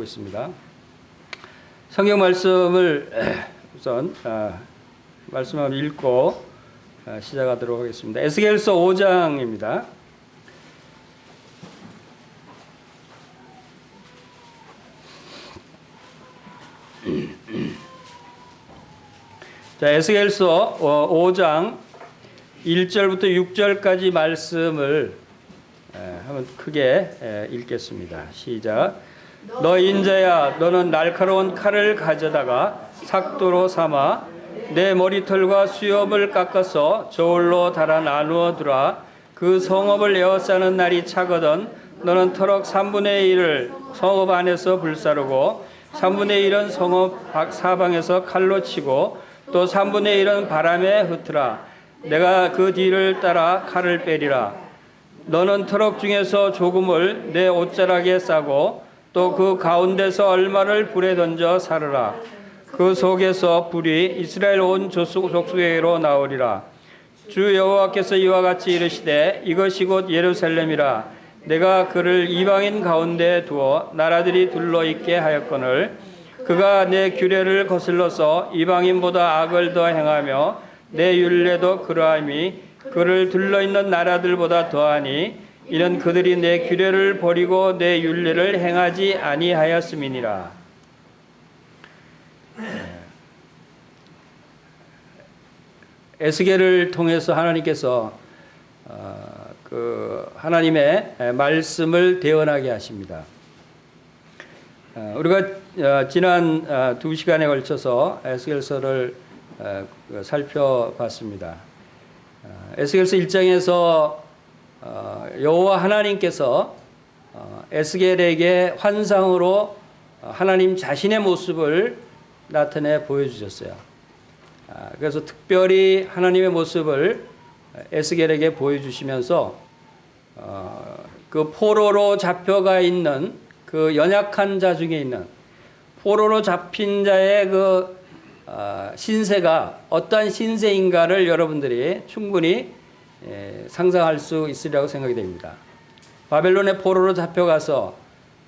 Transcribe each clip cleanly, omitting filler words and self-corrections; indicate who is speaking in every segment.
Speaker 1: 살펴보고 있습니다. 성경 말씀을 우선 말씀을 읽고 시작하도록 하겠습니다. 에스겔서 5장입니다. 자, 에스겔서 5장 1절부터 6절까지 말씀을 한번 크게 읽겠습니다. 시작. 너 인자야, 너는 날카로운 칼을 가져다가 삭도로 삼아 내 머리털과 수염을 깎아서 저울로 달아 나누어 두라. 그 성읍을 에워싸는 날이 차거든 너는 터럭 3분의 1을 성읍 안에서 불사르고 3분의 1은 성읍 사방에서 칼로 치고 또 3분의 1은 바람에 흩으라. 내가 그 뒤를 따라 칼을 빼리라. 너는 터럭 중에서 조금을 내 옷자락에 싸고 또 그 가운데서 얼마를 불에 던져 사르라. 그 속에서 불이 이스라엘 온 족속에게로 나오리라. 주 여호와께서 이와 같이 이르시되 이것이 곧 예루살렘이라. 내가 그를 이방인 가운데 두어 나라들이 둘러있게 하였거늘 그가 내 규례를 거슬러서 이방인보다 악을 더 행하며 내 율례도 그러함이 그를 둘러있는 나라들보다 더하니 이는 그들이 내 규례를 버리고 내 율례를 행하지 아니하였음이니라. 에스겔을 통해서 하나님께서 그 하나님의 말씀을 대언하게 하십니다. 우리가 지난 2시간에 걸쳐서 에스겔서를 살펴봤습니다. 에스겔서 1장에서 여호와 하나님께서 에스겔에게 환상으로 하나님 자신의 모습을 나타내 보여주셨어요. 그래서 특별히 하나님의 모습을 에스겔에게 보여주시면서 그 포로로 잡혀가 있는 그 연약한 자 중에 있는 포로로 잡힌 자의 그 신세가 어떠한 신세인가를 여러분들이 충분히 상상할 수 있으리라고 생각이 됩니다. 바벨론의 포로로 잡혀가서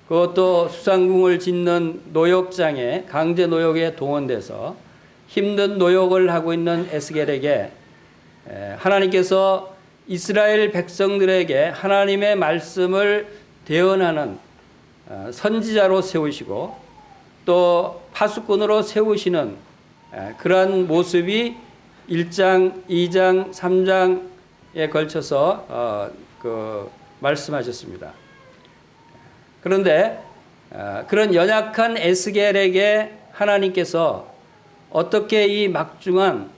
Speaker 1: 그것도 수상궁을 짓는 노역장에 강제 노역에 동원돼서 힘든 노역을 하고 있는 에스겔에게 하나님께서 이스라엘 백성들에게 하나님의 말씀을 대언하는 선지자로 세우시고 또 파수꾼으로 세우시는 그러한 모습이 1장, 2장, 3장에 걸쳐서 말씀하셨습니다. 그런데 그런 연약한 에스겔에게 하나님께서 어떻게 이 막중한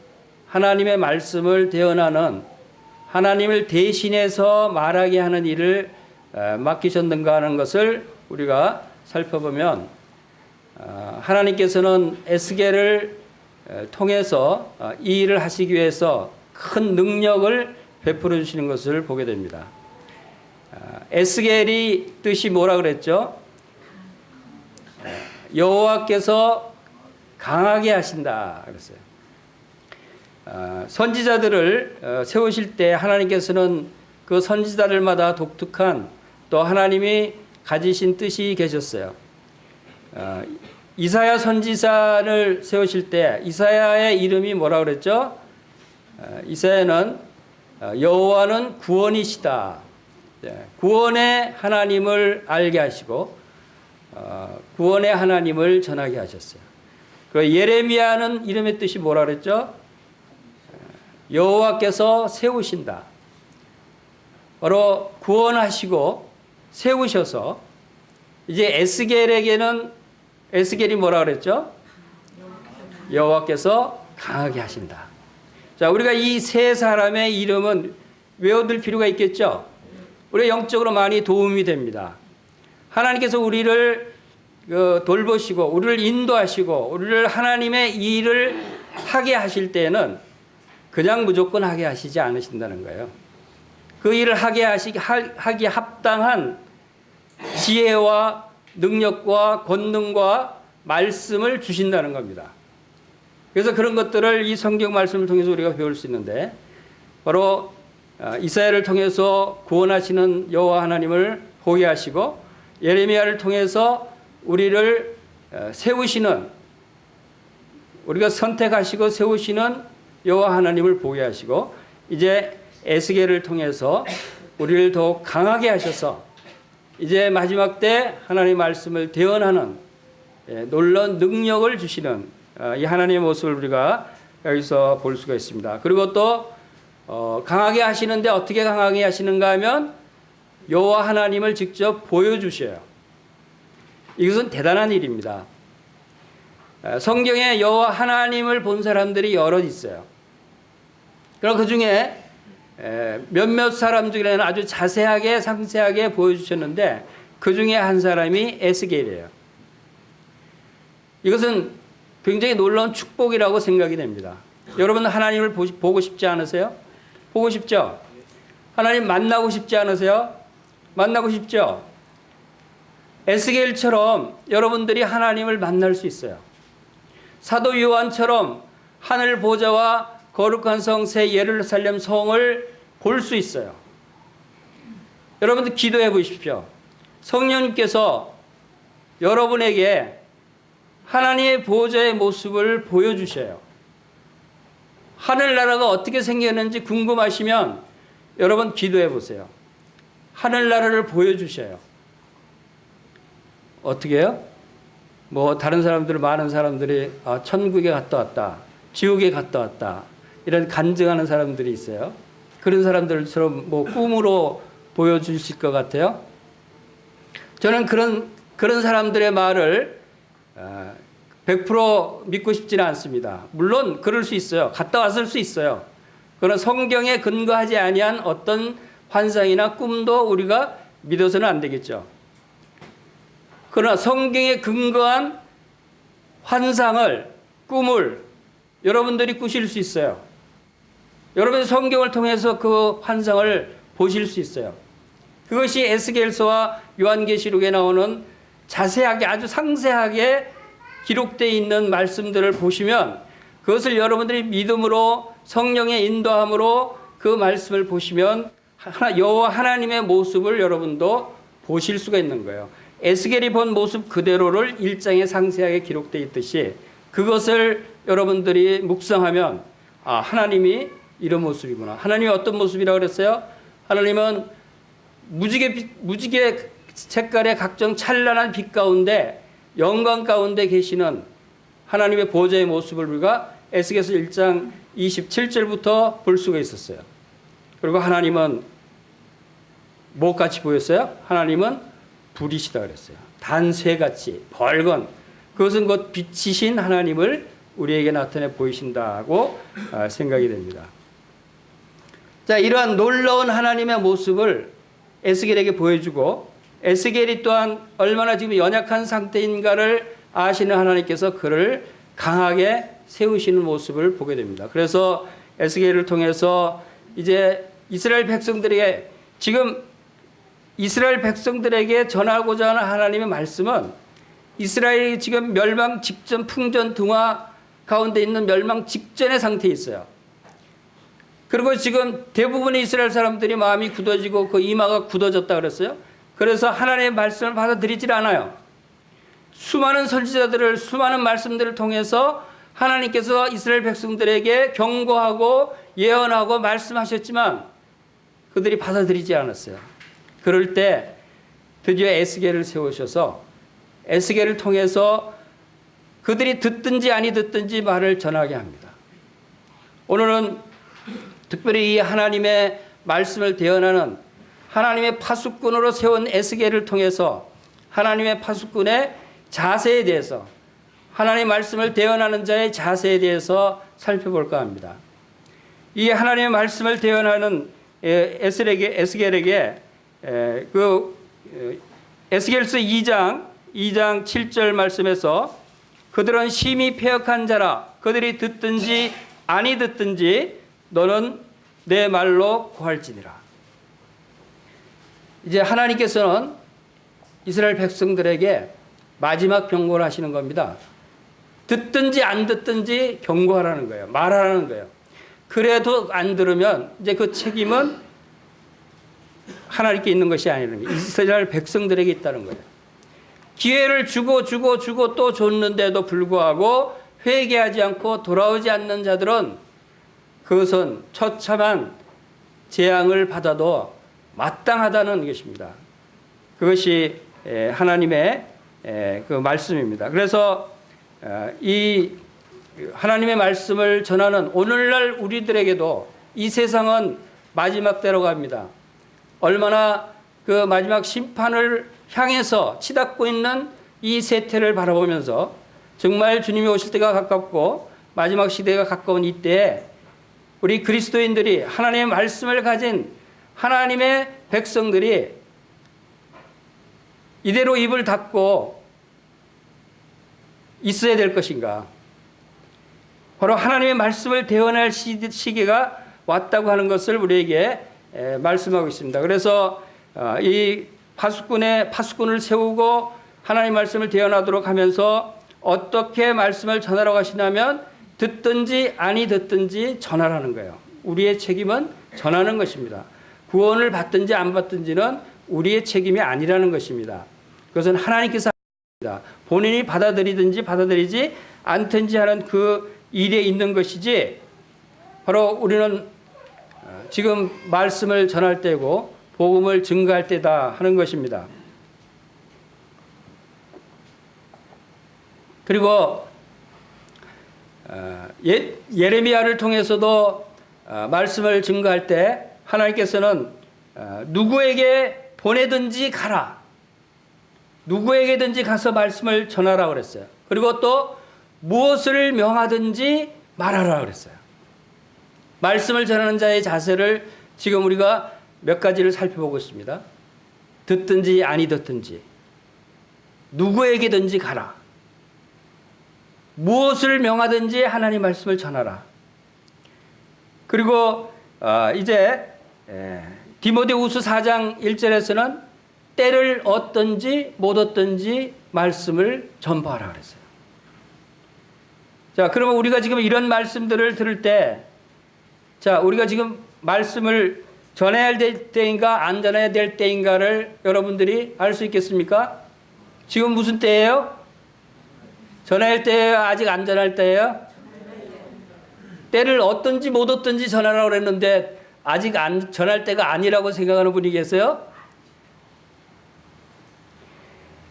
Speaker 1: 하나님의 말씀을 대언하는 하나님을 대신해서 말하게 하는 일을 맡기셨는가 하는 것을 우리가 살펴보면 하나님께서는 에스겔을 통해서 이 일을 하시기 위해서 큰 능력을 베풀어 주시는 것을 보게 됩니다. 에스겔이 뜻이 뭐라 그랬죠? 여호와께서 강하게 하신다 그랬어요. 선지자들을 세우실 때 하나님께서는 그 선지자들마다 독특한 또 하나님이 가지신 뜻이 계셨어요. 이사야 선지자를 세우실 때 이사야의 이름이 뭐라 그랬죠? 이사야는 여호와는 구원이시다. 구원의 하나님을 알게 하시고 구원의 하나님을 전하게 하셨어요. 그 예레미야는 이름의 뜻이 뭐라 그랬죠? 여호와께서 세우신다. 바로 구원하시고 세우셔서 이제 에스겔에게는 에스겔이 뭐라 그랬죠? 여호와께서 강하게 하신다. 자, 우리가 이 세 사람의 이름은 외워둘 필요가 있겠죠? 우리가 영적으로 많이 도움이 됩니다. 하나님께서 우리를 돌보시고 우리를 인도하시고 우리를 하나님의 일을 하게 하실 때는 그냥 무조건 하게 하시지 않으신다는 거예요. 그 일을 하기 합당한 지혜와 능력과 권능과 말씀을 주신다는 겁니다. 그래서 그런 것들을 이 성경 말씀을 통해서 우리가 배울 수 있는데 바로 이사야를 통해서 구원하시는 여호와 하나님을 보게 하시고 예레미야를 통해서 우리를 세우시는, 우리가 선택하시고 세우시는 여호와 하나님을 보게 하시고, 이제 에스겔을 통해서 우리를 더욱 강하게 하셔서 이제 마지막 때 하나님의 말씀을 대언하는 놀라운 능력을 주시는 이 하나님의 모습을 우리가 여기서 볼 수가 있습니다. 그리고 또 강하게 하시는데 어떻게 강하게 하시는가 하면 여호와 하나님을 직접 보여주셔요. 이것은 대단한 일입니다. 성경에 여호와 하나님을 본 사람들이 여럿 있어요. 그럼 그 중에 몇몇 사람 중에는 아주 자세하게 상세하게 보여주셨는데 그 중에 한 사람이 에스겔이에요. 이것은 굉장히 놀라운 축복이라고 생각이 됩니다. 여러분 하나님을 보고 싶지 않으세요? 보고 싶죠? 하나님 만나고 싶지 않으세요? 만나고 싶죠? 에스겔처럼 여러분들이 하나님을 만날 수 있어요. 사도 요한처럼 하늘 보좌와 거룩한 성 새 예루살렘 성을 볼 수 있어요. 여러분들 기도해 보십시오. 성령님께서 여러분에게 하나님의 보좌의 모습을 보여주셔요. 하늘나라가 어떻게 생겼는지 궁금하시면 여러분 기도해 보세요. 하늘나라를 보여주셔요. 어떻게 해요? 뭐 다른 사람들, 많은 사람들이 천국에 갔다 왔다, 지옥에 갔다 왔다, 이런 간증하는 사람들이 있어요. 그런 사람들처럼 뭐 꿈으로 보여주실 것 같아요. 저는 그런 사람들의 말을 100% 믿고 싶지는 않습니다. 물론 그럴 수 있어요. 갔다 왔을 수 있어요. 그러나 성경에 근거하지 아니한 어떤 환상이나 꿈도 우리가 믿어서는 안 되겠죠. 그러나 성경에 근거한 환상을, 꿈을 여러분들이 꾸실 수 있어요. 여러분 성경을 통해서 그 환상을 보실 수 있어요. 그것이 에스겔서와 요한계시록에 나오는 자세하게, 아주 상세하게 기록되어 있는 말씀들을 보시면 그것을 여러분들이 믿음으로 성령의 인도함으로 그 말씀을 보시면 여호와 하나님의 모습을 여러분도 보실 수가 있는 거예요. 에스겔이 본 모습 그대로를 1장에 상세하게 기록되어 있듯이 그것을 여러분들이 묵상하면 하나님이 이런 모습이구나. 하나님이 어떤 모습이라고 그랬어요? 하나님은 무지개 색깔의 각종 찬란한 빛 가운데 영광 가운데 계시는 하나님의 보좌의 모습을 우리가 에스겔서 1장 27절부터 볼 수가 있었어요. 그리고 하나님은 뭐같이 보였어요? 하나님은 불이시다 그랬어요. 단쇠같이 벌건, 그것은 곧 빛이신 하나님을 우리에게 나타내 보이신다고 생각이 됩니다. 자, 이러한 놀라운 하나님의 모습을 에스겔에게 보여주고 에스겔이 또한 얼마나 지금 연약한 상태인가를 아시는 하나님께서 그를 강하게 세우시는 모습을 보게 됩니다. 그래서 에스겔을 통해서 이제 이스라엘 백성들에게, 지금 이스라엘 백성들에게 전하고자 하는 하나님의 말씀은 이스라엘이 지금 멸망 직전, 풍전등화 가운데 있는 멸망 직전의 상태에 있어요. 그리고 지금 대부분의 이스라엘 사람들이 마음이 굳어지고 그 이마가 굳어졌다 그랬어요. 그래서 하나님의 말씀을 받아들이질 않아요. 수많은 선지자들을, 수많은 말씀들을 통해서 하나님께서 이스라엘 백성들에게 경고하고 예언하고 말씀하셨지만 그들이 받아들이지 않았어요. 그럴 때 드디어 에스겔을 세우셔서 에스겔을 통해서 그들이 듣든지 아니 듣든지 말을 전하게 합니다. 오늘은 특별히 이 하나님의 말씀을 대언하는 하나님의 파수꾼으로 세운 에스겔을 통해서 하나님의 파수꾼의 자세에 대해서, 하나님의 말씀을 대언하는 자의 자세에 대해서 살펴볼까 합니다. 이 하나님의 말씀을 대언하는 에스겔에게 에스겔서 2장 7절 말씀에서 그들은 심히 패역한 자라, 그들이 듣든지 아니 듣든지 너는 내 말로 구할지니라. 이제 하나님께서는 이스라엘 백성들에게 마지막 경고를 하시는 겁니다. 듣든지 안 듣든지 경고하라는 거예요. 말하라는 거예요. 그래도 안 들으면 이제 그 책임은 하나님께 있는 것이 아니라는 거예요. 이스라엘 백성들에게 있다는 거예요. 기회를 주고 또 줬는데도 불구하고 회개하지 않고 돌아오지 않는 자들은 그것은 처참한 재앙을 받아도 마땅하다는 것입니다. 그것이 하나님의 그 말씀입니다. 그래서 이 하나님의 말씀을 전하는 오늘날 우리들에게도 이 세상은 마지막 때로 갑니다. 얼마나 그 마지막 심판을 향해서 치닫고 있는 이 세태를 바라보면서 정말 주님이 오실 때가 가깝고 마지막 시대가 가까운 이때에 우리 그리스도인들이 하나님의 말씀을 가진 하나님의 백성들이 이대로 입을 닫고 있어야 될 것인가? 바로 하나님의 말씀을 대언할 시기가 왔다고 하는 것을 우리에게 말씀하고 있습니다. 그래서 이 파수꾼을 세우고 하나님의 말씀을 대언하도록 하면서 어떻게 말씀을 전하러 가시냐면 듣든지 아니 듣든지 전하라는 거예요. 우리의 책임은 전하는 것입니다. 구원을 받든지 안 받든지는 우리의 책임이 아니라는 것입니다. 그것은 하나님께서 합니다. 본인이 받아들이든지 받아들이지 않든지 하는 그 일에 있는 것이지 바로 우리는 지금 말씀을 전할 때고 복음을 증거할 때다 하는 것입니다. 그리고 예레미야를 통해서도 말씀을 증거할 때 하나님께서는 누구에게 보내든지 가라. 누구에게든지 가서 말씀을 전하라 그랬어요. 그리고 또 무엇을 명하든지 말하라 그랬어요. 말씀을 전하는 자의 자세를 지금 우리가 몇 가지를 살펴보고 있습니다. 듣든지 아니 듣든지 누구에게든지 가라. 무엇을 명하든지 하나님 말씀을 전하라. 그리고 이제 디모데후서 4장 1절에서는 때를 얻든지 못 얻든지 말씀을 전파하라 그랬어요. 자, 그러면 우리가 지금 이런 말씀들을 들을 때, 자, 우리가 지금 말씀을 전해야 될 때인가 안 전해야 될 때인가를 여러분들이 알 수 있겠습니까? 지금 무슨 때예요? 전해야 할 때예요? 아직 안 전할 때예요? 때를 얻든지 못 얻든지 전하라고 그랬는데 아직 안 전할 때가 아니라고 생각하는 분이 계세요?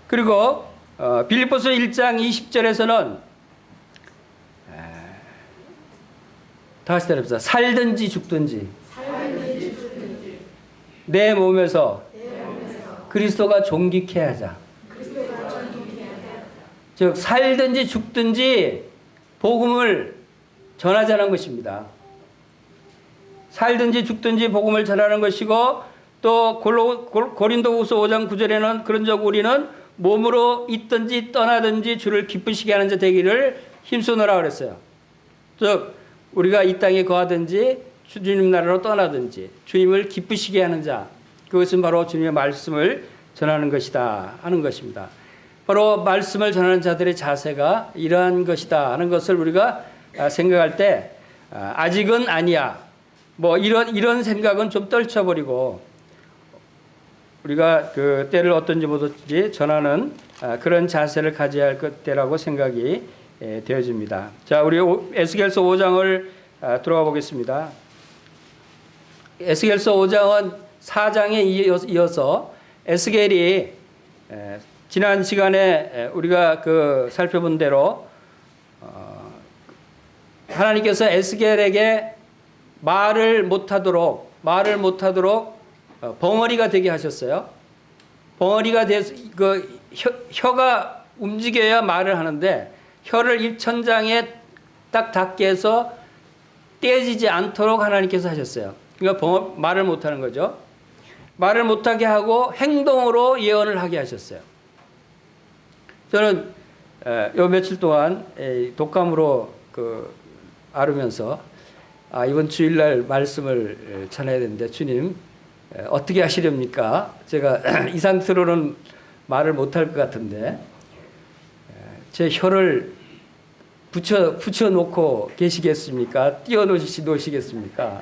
Speaker 1: 그리고 빌립보서 1장 20절에서는 다시 따라합시다. 살든지 죽든지 내 몸에서 그리스도가 존귀케 하자. 즉 살든지 죽든지 복음을 전하자는 것입니다. 살든지 죽든지 복음을 전하는 것이고 또 고린도후서 5장 9절에는 그런즉 우리는 몸으로 있든지 떠나든지 주를 기쁘시게 하는 자 되기를 힘쓰노라 그랬어요. 즉 우리가 이 땅에 거하든지 주님 나라로 떠나든지 주님을 기쁘시게 하는 자, 그것은 바로 주님의 말씀을 전하는 것이다 하는 것입니다. 바로 말씀을 전하는 자들의 자세가 이러한 것이다 하는 것을 우리가 생각할 때 아직은 아니야. 뭐 이런 생각은 좀 떨쳐버리고 우리가 그 때를 어떤지 못 어떤지 전하는 그런 자세를 가져야 할 때라고 생각이 되어집니다. 자, 우리 에스겔서 5장을 들어가 보겠습니다. 에스겔서 5장은 4장에 이어서 에스겔이 지난 시간에 우리가 살펴본 대로 하나님께서 에스겔에게 말을 못하도록 벙어리가 되게 하셨어요. 벙어리가 돼서 혀가 움직여야 말을 하는데 혀를 입천장에 딱 닿게 해서 떼지지 않도록 하나님께서 하셨어요. 그러니까 말을 못하는 거죠. 말을 못하게 하고 행동으로 예언을 하게 하셨어요. 저는 요 며칠 동안 독감으로 앓으면서 이번 주일날 말씀을 전해야 되는데 주님 어떻게 하시렵니까? 제가 이 상태로는 말을 못할 것 같은데 제 혀를 붙여 놓고 계시겠습니까? 띄워 놓으시겠습니까?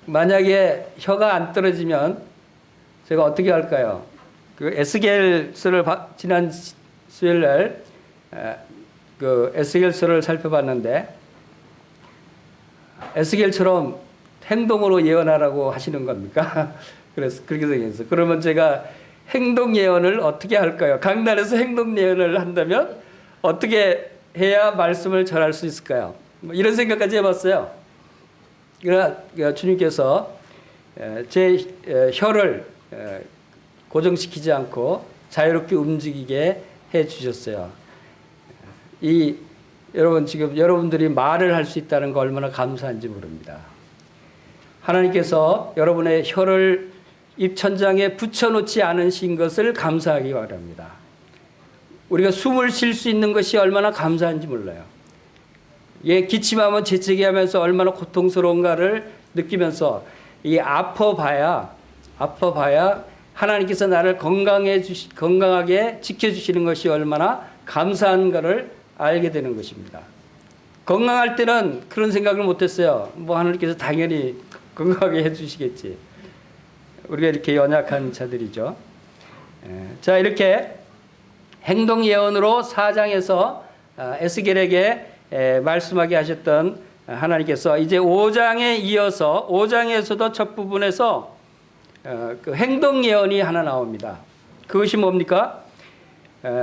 Speaker 1: 만약에 혀가 안 떨어지면 제가 어떻게 할까요? 그 에스겔서를 지난 수요일 날 그 에스겔서를 살펴봤는데 에스겔처럼 행동으로 예언하라고 하시는 겁니까? 그래서 그렇게 생겼어요. 그러면 제가 행동 예언을 어떻게 할까요? 강단에서 행동 예언을 한다면 어떻게 해야 말씀을 전할 수 있을까요? 뭐 이런 생각까지 해봤어요. 그러나 주님께서 제 혀를 고정시키지 않고 자유롭게 움직이게 해 주셨어요. 여러분 지금 여러분들이 말을 할 수 있다는 거 얼마나 감사한지 모릅니다. 하나님께서 여러분의 혀를 입천장에 붙여놓지 않으신 것을 감사하기 바랍니다. 우리가 숨을 쉴 수 있는 것이 얼마나 감사한지 몰라요. 기침하면 재채기하면서 얼마나 고통스러운가를 느끼면서 아파봐야 하나님께서 나를 건강하게 지켜주시는 것이 얼마나 감사한가를 알게 되는 것입니다. 건강할 때는 그런 생각을 못했어요. 뭐 하나님께서 당연히 건강하게 해주시겠지. 우리가 이렇게 연약한 자들이죠. 자, 이렇게 행동 예언으로 4장에서 에스겔에게 말씀하게 하셨던 하나님께서 이제 5장에 이어서 5장에서도 첫 부분에서 그 행동 예언이 하나 나옵니다. 그것이 뭡니까?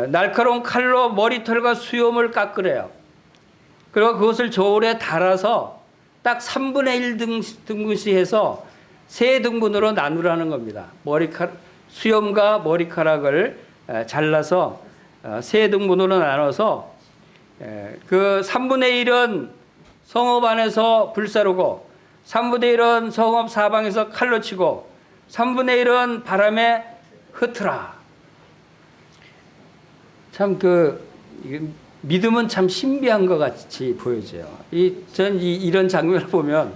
Speaker 1: 날카로운 칼로 머리털과 수염을 깎으래요. 그리고 그것을 저울에 달아서 딱 3분의 1 등분씩 해서 세 등분으로 나누라는 겁니다. 수염과 머리카락을 잘라서 세 등분으로 나눠서 그 3분의 1은 성읍 안에서 불사르고 3분의 1은 성읍 사방에서 칼로 치고 3분의 1은 바람에 흩으라. 참 믿음은 참 신비한 것 같이 보여져요. 전 이런 장면을 보면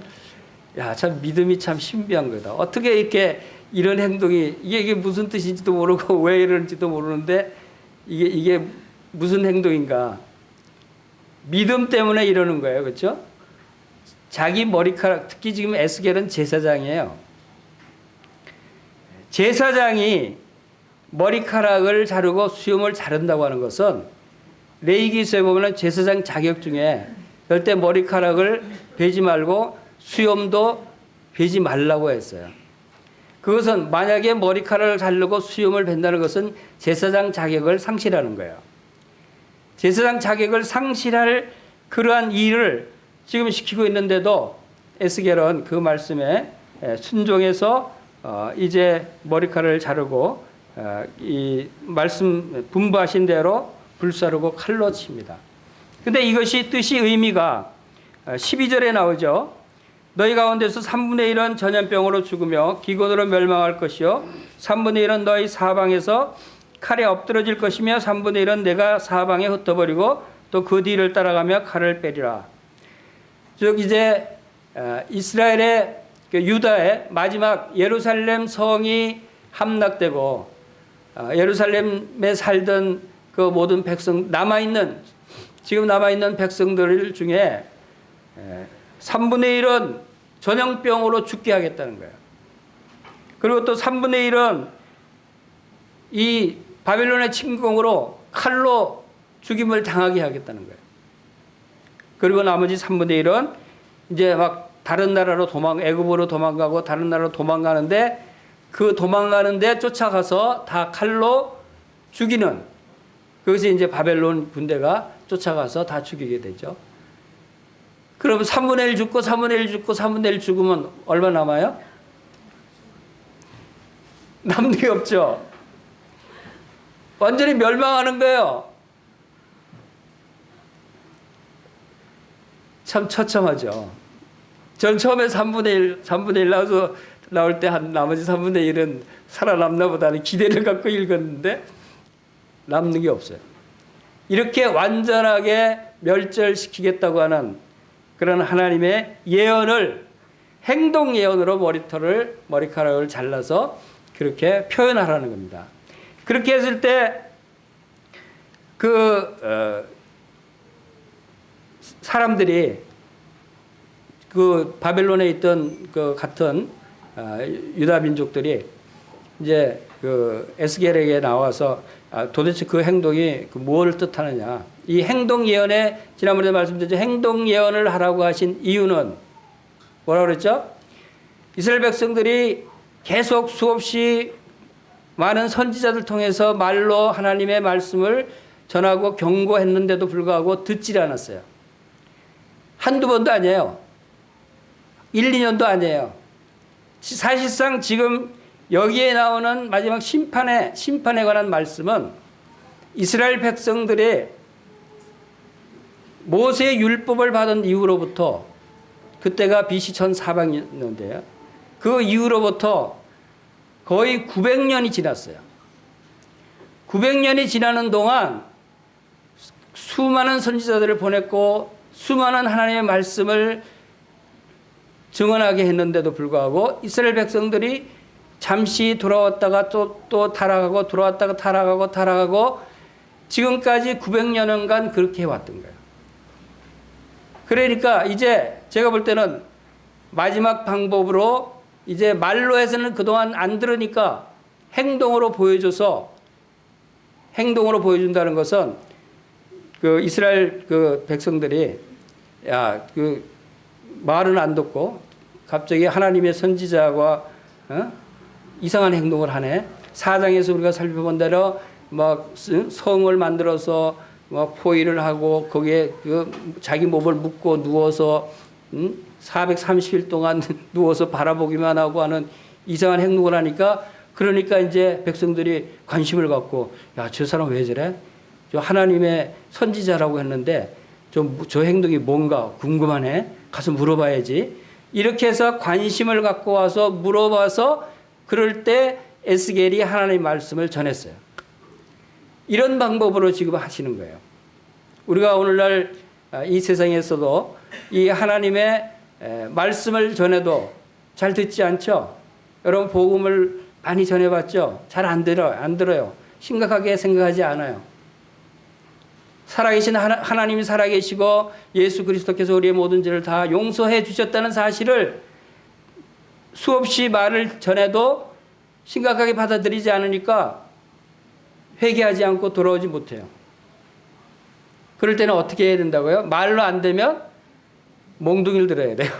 Speaker 1: 참 믿음이 참 신비한 거다. 어떻게 이렇게 이런 행동이 이게 무슨 뜻인지도 모르고 왜 이러는지도 모르는데 이게 무슨 행동인가? 믿음 때문에 이러는 거예요, 그렇죠? 자기 머리카락, 특히 지금 에스겔은 제사장이에요. 제사장이 머리카락을 자르고 수염을 자른다고 하는 것은 레위기서에 보면 제사장 자격 중에 절대 머리카락을 베지 말고 수염도 베지 말라고 했어요. 그것은 만약에 머리카락을 자르고 수염을 벤다는 것은 제사장 자격을 상실하는 거예요. 제사장 자격을 상실할 그러한 일을 지금 시키고 있는데도 에스겔은 그 말씀에 순종해서 이제 머리카락을 자르고 이 말씀 분부하신 대로 불사르고 칼로 칩니다. 근데 이것이 뜻이 의미가 12절에 나오죠. 너희 가운데서 3분의 1은 전염병으로 죽으며 기근으로 멸망할 것이요 3분의 1은 너희 사방에서 칼에 엎드러질 것이며 3분의 1은 내가 사방에 흩어버리고 또 그 뒤를 따라가며 칼을 빼리라. 즉 이제 이스라엘의 유다의 마지막 예루살렘 성이 함락되고 예루살렘에 살던 그 모든 백성 지금 남아있는 백성들 중에 3분의 1은 전염병으로 죽게 하겠다는 거예요. 그리고 또 3분의 1은 이 바벨론의 침공으로 칼로 죽임을 당하게 하겠다는 거예요. 그리고 나머지 3분의 1은 이제 막 다른 나라로 애굽으로 도망가고 다른 나라로 도망가는데 그 도망가는데 쫓아가서 다 칼로 죽이는, 그것이 이제 바벨론 군대가 쫓아가서 다 죽이게 되죠. 그러면 3분의 1 죽고 3분의 1 죽고 3분의 1 죽으면 얼마 남아요? 남는 게 없죠. 완전히 멸망하는 거예요. 참 처참하죠. 전 처음에 3분의 1 나올 때 나머지 3분의 1은 살아남나 보다는 기대를 갖고 읽었는데 남는 게 없어요. 이렇게 완전하게 멸절시키겠다고 하는 그런 하나님의 예언을 행동 예언으로 머리카락을 잘라서 그렇게 표현하라는 겁니다. 그렇게 했을 때 사람들이 그 바벨론에 있던 그 같은 유다 민족들이 이제 그 에스겔에게 나와서 도대체 그 행동이 뭘 뜻하느냐. 이 행동 예언에 지난번에 말씀드렸죠. 행동 예언을 하라고 하신 이유는 뭐라고 그랬죠? 이스라엘 백성들이 계속 수없이 많은 선지자들 통해서 말로 하나님의 말씀을 전하고 경고했는데도 불구하고 듣지 않았어요. 한두 번도 아니에요. 1, 2년도 아니에요. 사실상 지금 여기에 나오는 마지막 심판에 관한 말씀은 이스라엘 백성들이 모세의 율법을 받은 이후로부터, 그때가 BC 1400년대예요. 그 이후로부터 거의 900년이 지났어요. 900년이 지나는 동안 수많은 선지자들을 보냈고 수많은 하나님의 말씀을 증언하게 했는데도 불구하고 이스라엘 백성들이 잠시 돌아왔다가 또 타락하고 돌아왔다가 타락하고 지금까지 900년간 그렇게 해왔던 거예요. 그러니까 이제 제가 볼 때는 마지막 방법으로 이제 말로 해서는 그동안 안 들으니까 행동으로 보여준다는 것은 그 이스라엘 그 백성들이 그 말은 안 듣고 갑자기 하나님의 선지자와 이상한 행동을 하네. 4장에서 우리가 살펴본 대로 막 성을 만들어서 막 포위를 하고 거기에 그 자기 몸을 묶고 누워서 430일 동안 누워서 바라보기만 하고 하는 이상한 행동을 하니까, 그러니까 이제 백성들이 관심을 갖고 저 사람 왜 저래? 저 하나님의 선지자라고 했는데 저 행동이 뭔가 궁금하네. 가서 물어봐야지. 이렇게 해서 관심을 갖고 와서 물어봐서 그럴 때 에스겔이 하나님의 말씀을 전했어요. 이런 방법으로 지금 하시는 거예요. 우리가 오늘날 이 세상에서도 이 하나님의 말씀을 전해도 잘 듣지 않죠? 여러분 복음을 많이 전해봤죠? 잘 안 들어요. 심각하게 생각하지 않아요. 살아계신 하나님이 살아계시고 예수 그리스도께서 우리의 모든 죄를 다 용서해 주셨다는 사실을 수없이 말을 전해도 심각하게 받아들이지 않으니까 회개하지 않고 돌아오지 못해요. 그럴 때는 어떻게 해야 된다고요? 말로 안 되면 몽둥이를 들어야 돼요.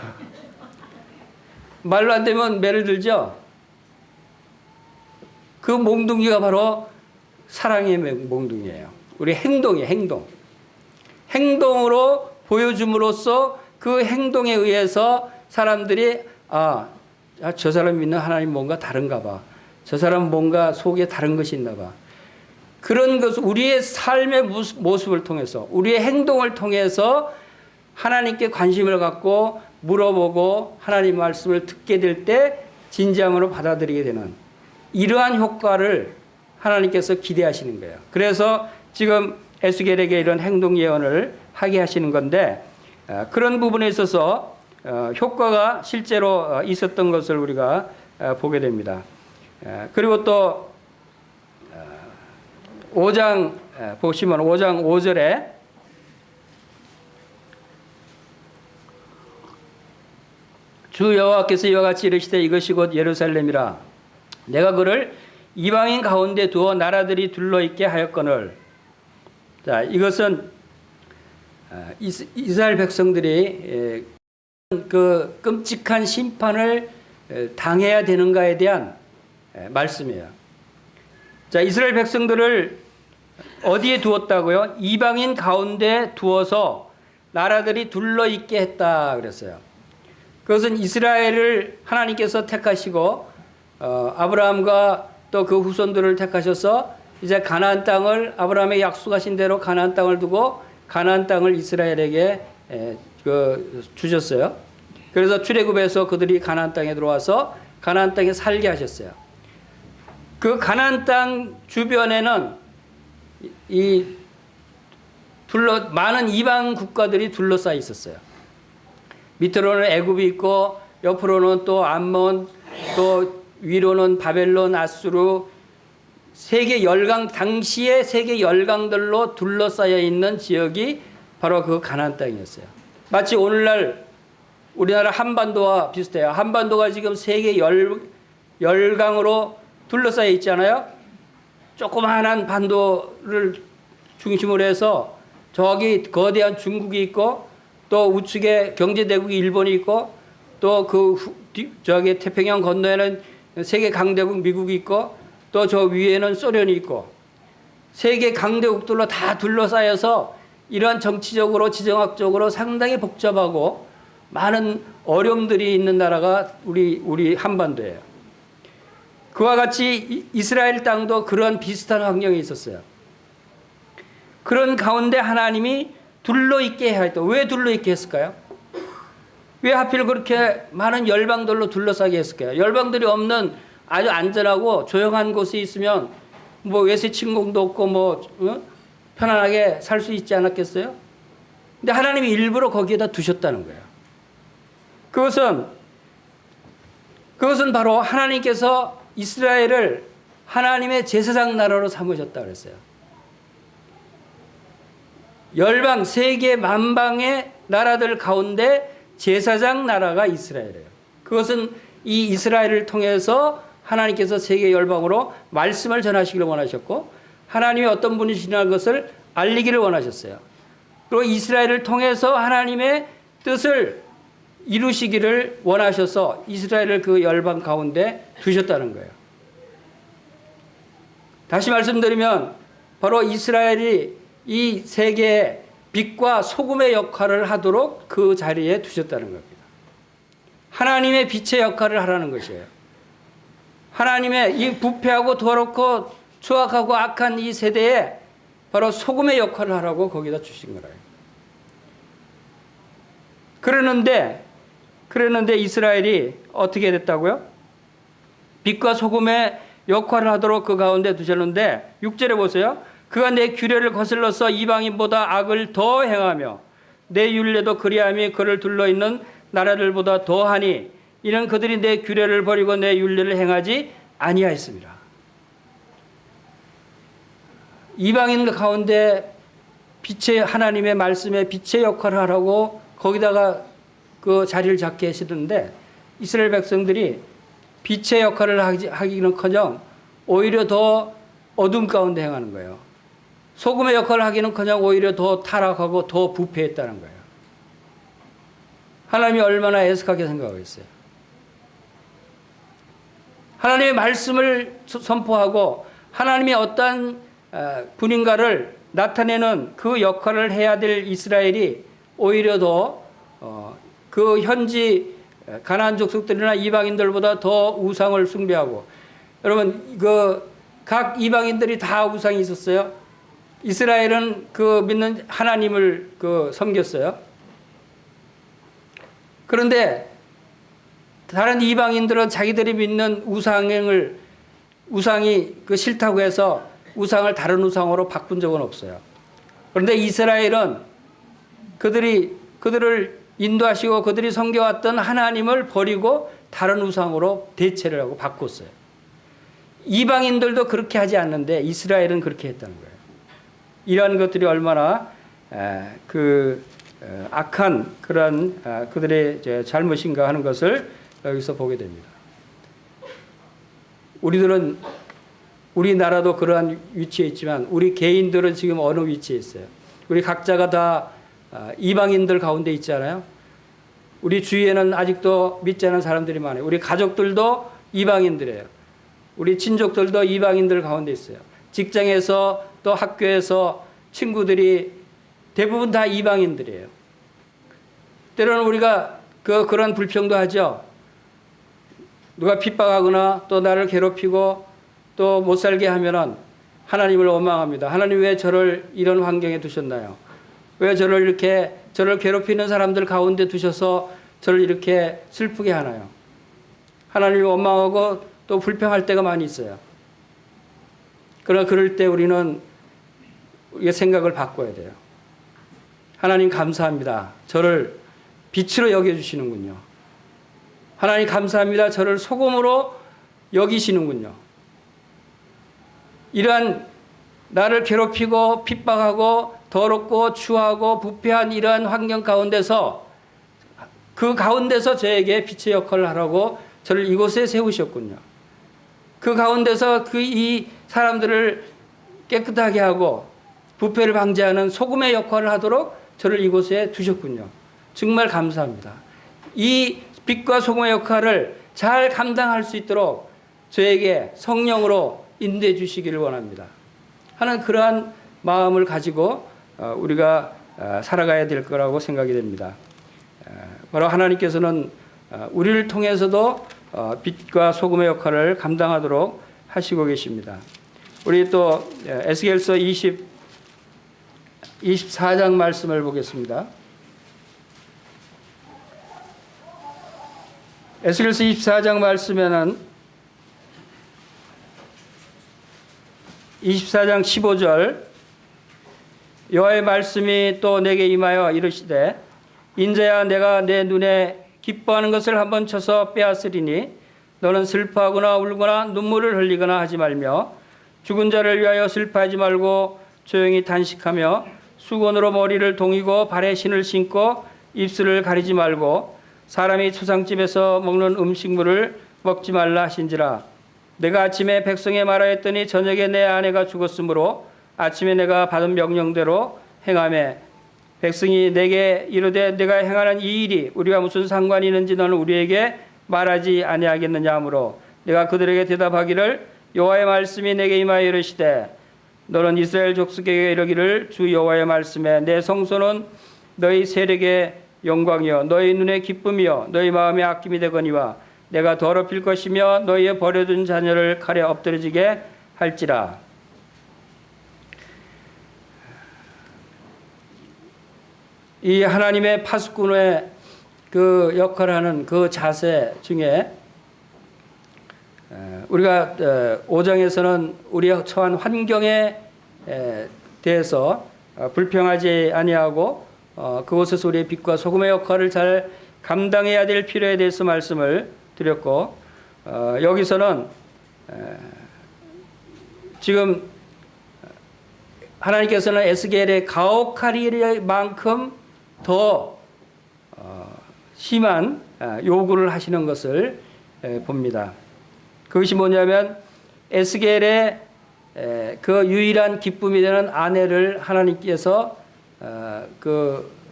Speaker 1: 말로 안 되면 매를 들죠? 그 몽둥이가 바로 사랑의 몽둥이에요. 우리 행동이에요. 행동으로 보여줌으로써 그 행동에 의해서 사람들이 저 사람 믿는 하나님 뭔가 다른가 봐. 저 사람 뭔가 속에 다른 것이 있나 봐. 그런 것을 우리의 삶의 모습을 통해서, 우리의 행동을 통해서 하나님께 관심을 갖고 물어보고 하나님 말씀을 듣게 될 때 진지함으로 받아들이게 되는 이러한 효과를 하나님께서 기대하시는 거예요. 그래서 지금 에스겔에게 이런 행동 예언을 하게 하시는 건데, 그런 부분에 있어서 효과가 실제로 있었던 것을 우리가 보게 됩니다. 그리고 또 5장 보시면 5장 5절에 주 여호와께서 이와 같이 이르시되 이것이 곧 예루살렘이라 내가 그를 이방인 가운데 두어 나라들이 둘러있게 하였거늘. 자, 이것은 이스라엘 백성들이 그 끔찍한 심판을 당해야 되는가에 대한 말씀이에요. 자, 이스라엘 백성들을 어디에 두었다고요? 이방인 가운데 두어서 나라들이 둘러있게 했다 그랬어요. 그것은 이스라엘을 하나님께서 택하시고 아브라함과 또 그 후손들을 택하셔서 이제 가나안 땅을 아브라함에게 약속하신 대로 가나안 땅을 두고 가나안 땅을 이스라엘에게 주셨어요. 그래서 출애굽에서 그들이 가나안 땅에 들어와서 가나안 땅에 살게 하셨어요. 그 가나안 땅 주변에는 많은 이방 국가들이 둘러싸여 있었어요. 밑으로는 애굽이 있고 옆으로는 또 암몬, 또 위로는 바벨론, 아수르, 세계 열강, 당시의 세계 열강들로 둘러싸여 있는 지역이 바로 그 가나안 땅이었어요. 마치 오늘날 우리나라 한반도와 비슷해요. 한반도가 지금 세계 열강으로 둘러싸여 있잖아요. 조그마한 반도를 중심으로 해서 저기 거대한 중국이 있고 또 우측에 경제대국이 일본이 있고 또 저기 태평양 건너에는 세계 강대국 미국이 있고 또 저 위에는 소련이 있고 세계 강대국들로 다 둘러싸여서 이러한 정치적으로 지정학적으로 상당히 복잡하고 많은 어려움들이 있는 나라가 우리 한반도예요. 그와 같이 이스라엘 땅도 그런 비슷한 환경에 있었어요. 그런 가운데 하나님이 둘러있게 해야 했다. 왜 둘러있게 했을까요? 왜 하필 그렇게 많은 열방들로 둘러싸게 했을까요? 열방들이 없는 아주 안전하고 조용한 곳에 있으면 뭐 외세 침공도 없고 편안하게 살 수 있지 않았겠어요? 근데 하나님이 일부러 거기에다 두셨다는 거예요. 그것은 바로 하나님께서 이스라엘을 하나님의 제사장 나라로 삼으셨다 그랬어요. 열방 세계 만방의 나라들 가운데 제사장 나라가 이스라엘이에요. 그것은 이 이스라엘을 통해서 하나님께서 세계 열방으로 말씀을 전하시기를 원하셨고 하나님이 어떤 분이시라는 것을 알리기를 원하셨어요. 그리고 이스라엘을 통해서 하나님의 뜻을 이루시기를 원하셔서 이스라엘을 그 열방 가운데 두셨다는 거예요. 다시 말씀드리면 바로 이스라엘이 이 세계에 빛과 소금의 역할을 하도록 그 자리에 두셨다는 겁니다. 하나님의 빛의 역할을 하라는 것이에요. 하나님의 이 부패하고 더럽고 추악하고 악한 이 세대에 바로 소금의 역할을 하라고 거기다 주신 거예요. 그러는데 이스라엘이 어떻게 됐다고요? 빛과 소금의 역할을 하도록 그 가운데 두셨는데 6절에 보세요. 그가 내 규례를 거슬러서 이방인보다 악을 더 행하며 내 율례도 그리함이 그를 둘러있는 나라들보다 더하니 이는 그들이 내 규례를 버리고 내 율례를 행하지 아니하였습니다. 이방인 가운데 빛의 하나님의 말씀에 빛의 역할을 하라고 거기다가 그 자리를 잡게 하시던데 이스라엘 백성들이 빛의 역할을 하기는커녕 오히려 더 어둠 가운데 행하는 거예요. 소금의 역할을 하기는커녕 오히려 더 타락하고 더 부패했다는 거예요. 하나님이 얼마나 애석하게 생각하겠어요. 하나님의 말씀을 선포하고 하나님이 어떤 분인가를 나타내는 그 역할을 해야 될 이스라엘이 오히려 더 그 현지 가나안 족속들이나 이방인들보다 더 우상을 숭배하고 여러분 그 각 이방인들이 다 우상이 있었어요. 이스라엘은 그 믿는 하나님을 섬겼어요. 그런데 다른 이방인들은 자기들이 믿는 우상이 싫다고 해서 우상을 다른 우상으로 바꾼 적은 없어요. 그런데 이스라엘은 그들을 인도하시고 그들이 섬겨왔던 하나님을 버리고 다른 우상으로 대체를 하고 바꿨어요. 이방인들도 그렇게 하지 않는데 이스라엘은 그렇게 했다는 거예요. 이러한 것들이 얼마나 악한 그런 그들의 잘못인가 하는 것을 여기서 보게 됩니다. 우리나라도 그러한 위치에 있지만 우리 개인들은 지금 어느 위치에 있어요? 우리 각자가 다 이방인들 가운데 있잖아요. 우리 주위에는 아직도 믿지 않는 사람들이 많아요. 우리 가족들도 이방인들이에요. 우리 친족들도 이방인들 가운데 있어요. 직장에서 또 학교에서 친구들이 대부분 다 이방인들이에요. 때로는 우리가 그런 불평도 하죠. 누가 핍박하거나 또 나를 괴롭히고 또 못 살게 하면은 하나님을 원망합니다. 하나님 왜 저를 이런 환경에 두셨나요? 왜 저를 괴롭히는 사람들 가운데 두셔서 저를 이렇게 슬프게 하나요? 하나님을 원망하고 또 불평할 때가 많이 있어요. 그러나 그럴 때 우리가 생각을 바꿔야 돼요. 하나님 감사합니다. 저를 빛으로 여겨주시는군요. 하나님 감사합니다. 저를 소금으로 여기시는군요. 이러한 나를 괴롭히고 핍박하고 더럽고 추하고 부패한 이러한 환경 가운데서 저에게 빛의 역할을 하라고 저를 이곳에 세우셨군요. 그 가운데서 이 사람들을 깨끗하게 하고 부패를 방지하는 소금의 역할을 하도록 저를 이곳에 두셨군요. 정말 감사합니다. 이 빛과 소금의 역할을 잘 감당할 수 있도록 저에게 성령으로 인도해 주시기를 원합니다. 하는 그러한 마음을 가지고 우리가 살아가야 될 거라고 생각이 됩니다. 바로 하나님께서는 우리를 통해서도 빛과 소금의 역할을 감당하도록 하시고 계십니다. 우리 또 에스겔서 24장 말씀을 보겠습니다. 에스겔서 24장 말씀에는 24장 15절 여호와의 말씀이 또 내게 임하여 이르시되 인자야 내가 내 눈에 기뻐하는 것을 한번 쳐서 빼앗으리니 너는 슬퍼하거나 울거나 눈물을 흘리거나 하지 말며 죽은 자를 위하여 슬퍼하지 말고 조용히 단식하며 수건으로 머리를 동이고 발에 신을 신고 입술을 가리지 말고 사람이 초상집에서 먹는 음식물을 먹지 말라 하신지라. 내가 아침에 백성에 말하였더니 저녁에 내 아내가 죽었으므로 아침에 내가 받은 명령대로 행하매 백성이 내게 이르되 내가 행하는 이 일이 우리가 무슨 상관이 있는지 너는 우리에게 말하지 아니하겠느냐 하므로 내가 그들에게 대답하기를 여호와의 말씀이 내게 임하여 이르시되 너는 이스라엘 족속에게 이르기를 주 여호와의 말씀에 내 성소는 너희 세력의 영광이요 너희 눈의 기쁨이요 너희 마음의 아낌이 되거니와 내가 더럽힐 것이며 너희의 버려둔 자녀를 칼에 엎드러지게 할지라. 이 하나님의 파수꾼의 그 역할을 하는 그 자세 중에 우리가 5장에서는 우리가 처한 환경에 대해서 불평하지 아니하고 그곳에서 우리의 빛과 소금의 역할을 잘 감당해야 될 필요에 대해서 말씀을 드렸고 여기서는 지금 하나님께서는 에스겔의 가혹하리만큼 더 심한 요구를 하시는 것을 봅니다. 그것이 뭐냐면 에스겔의 그 유일한 기쁨이 되는 아내를 하나님께서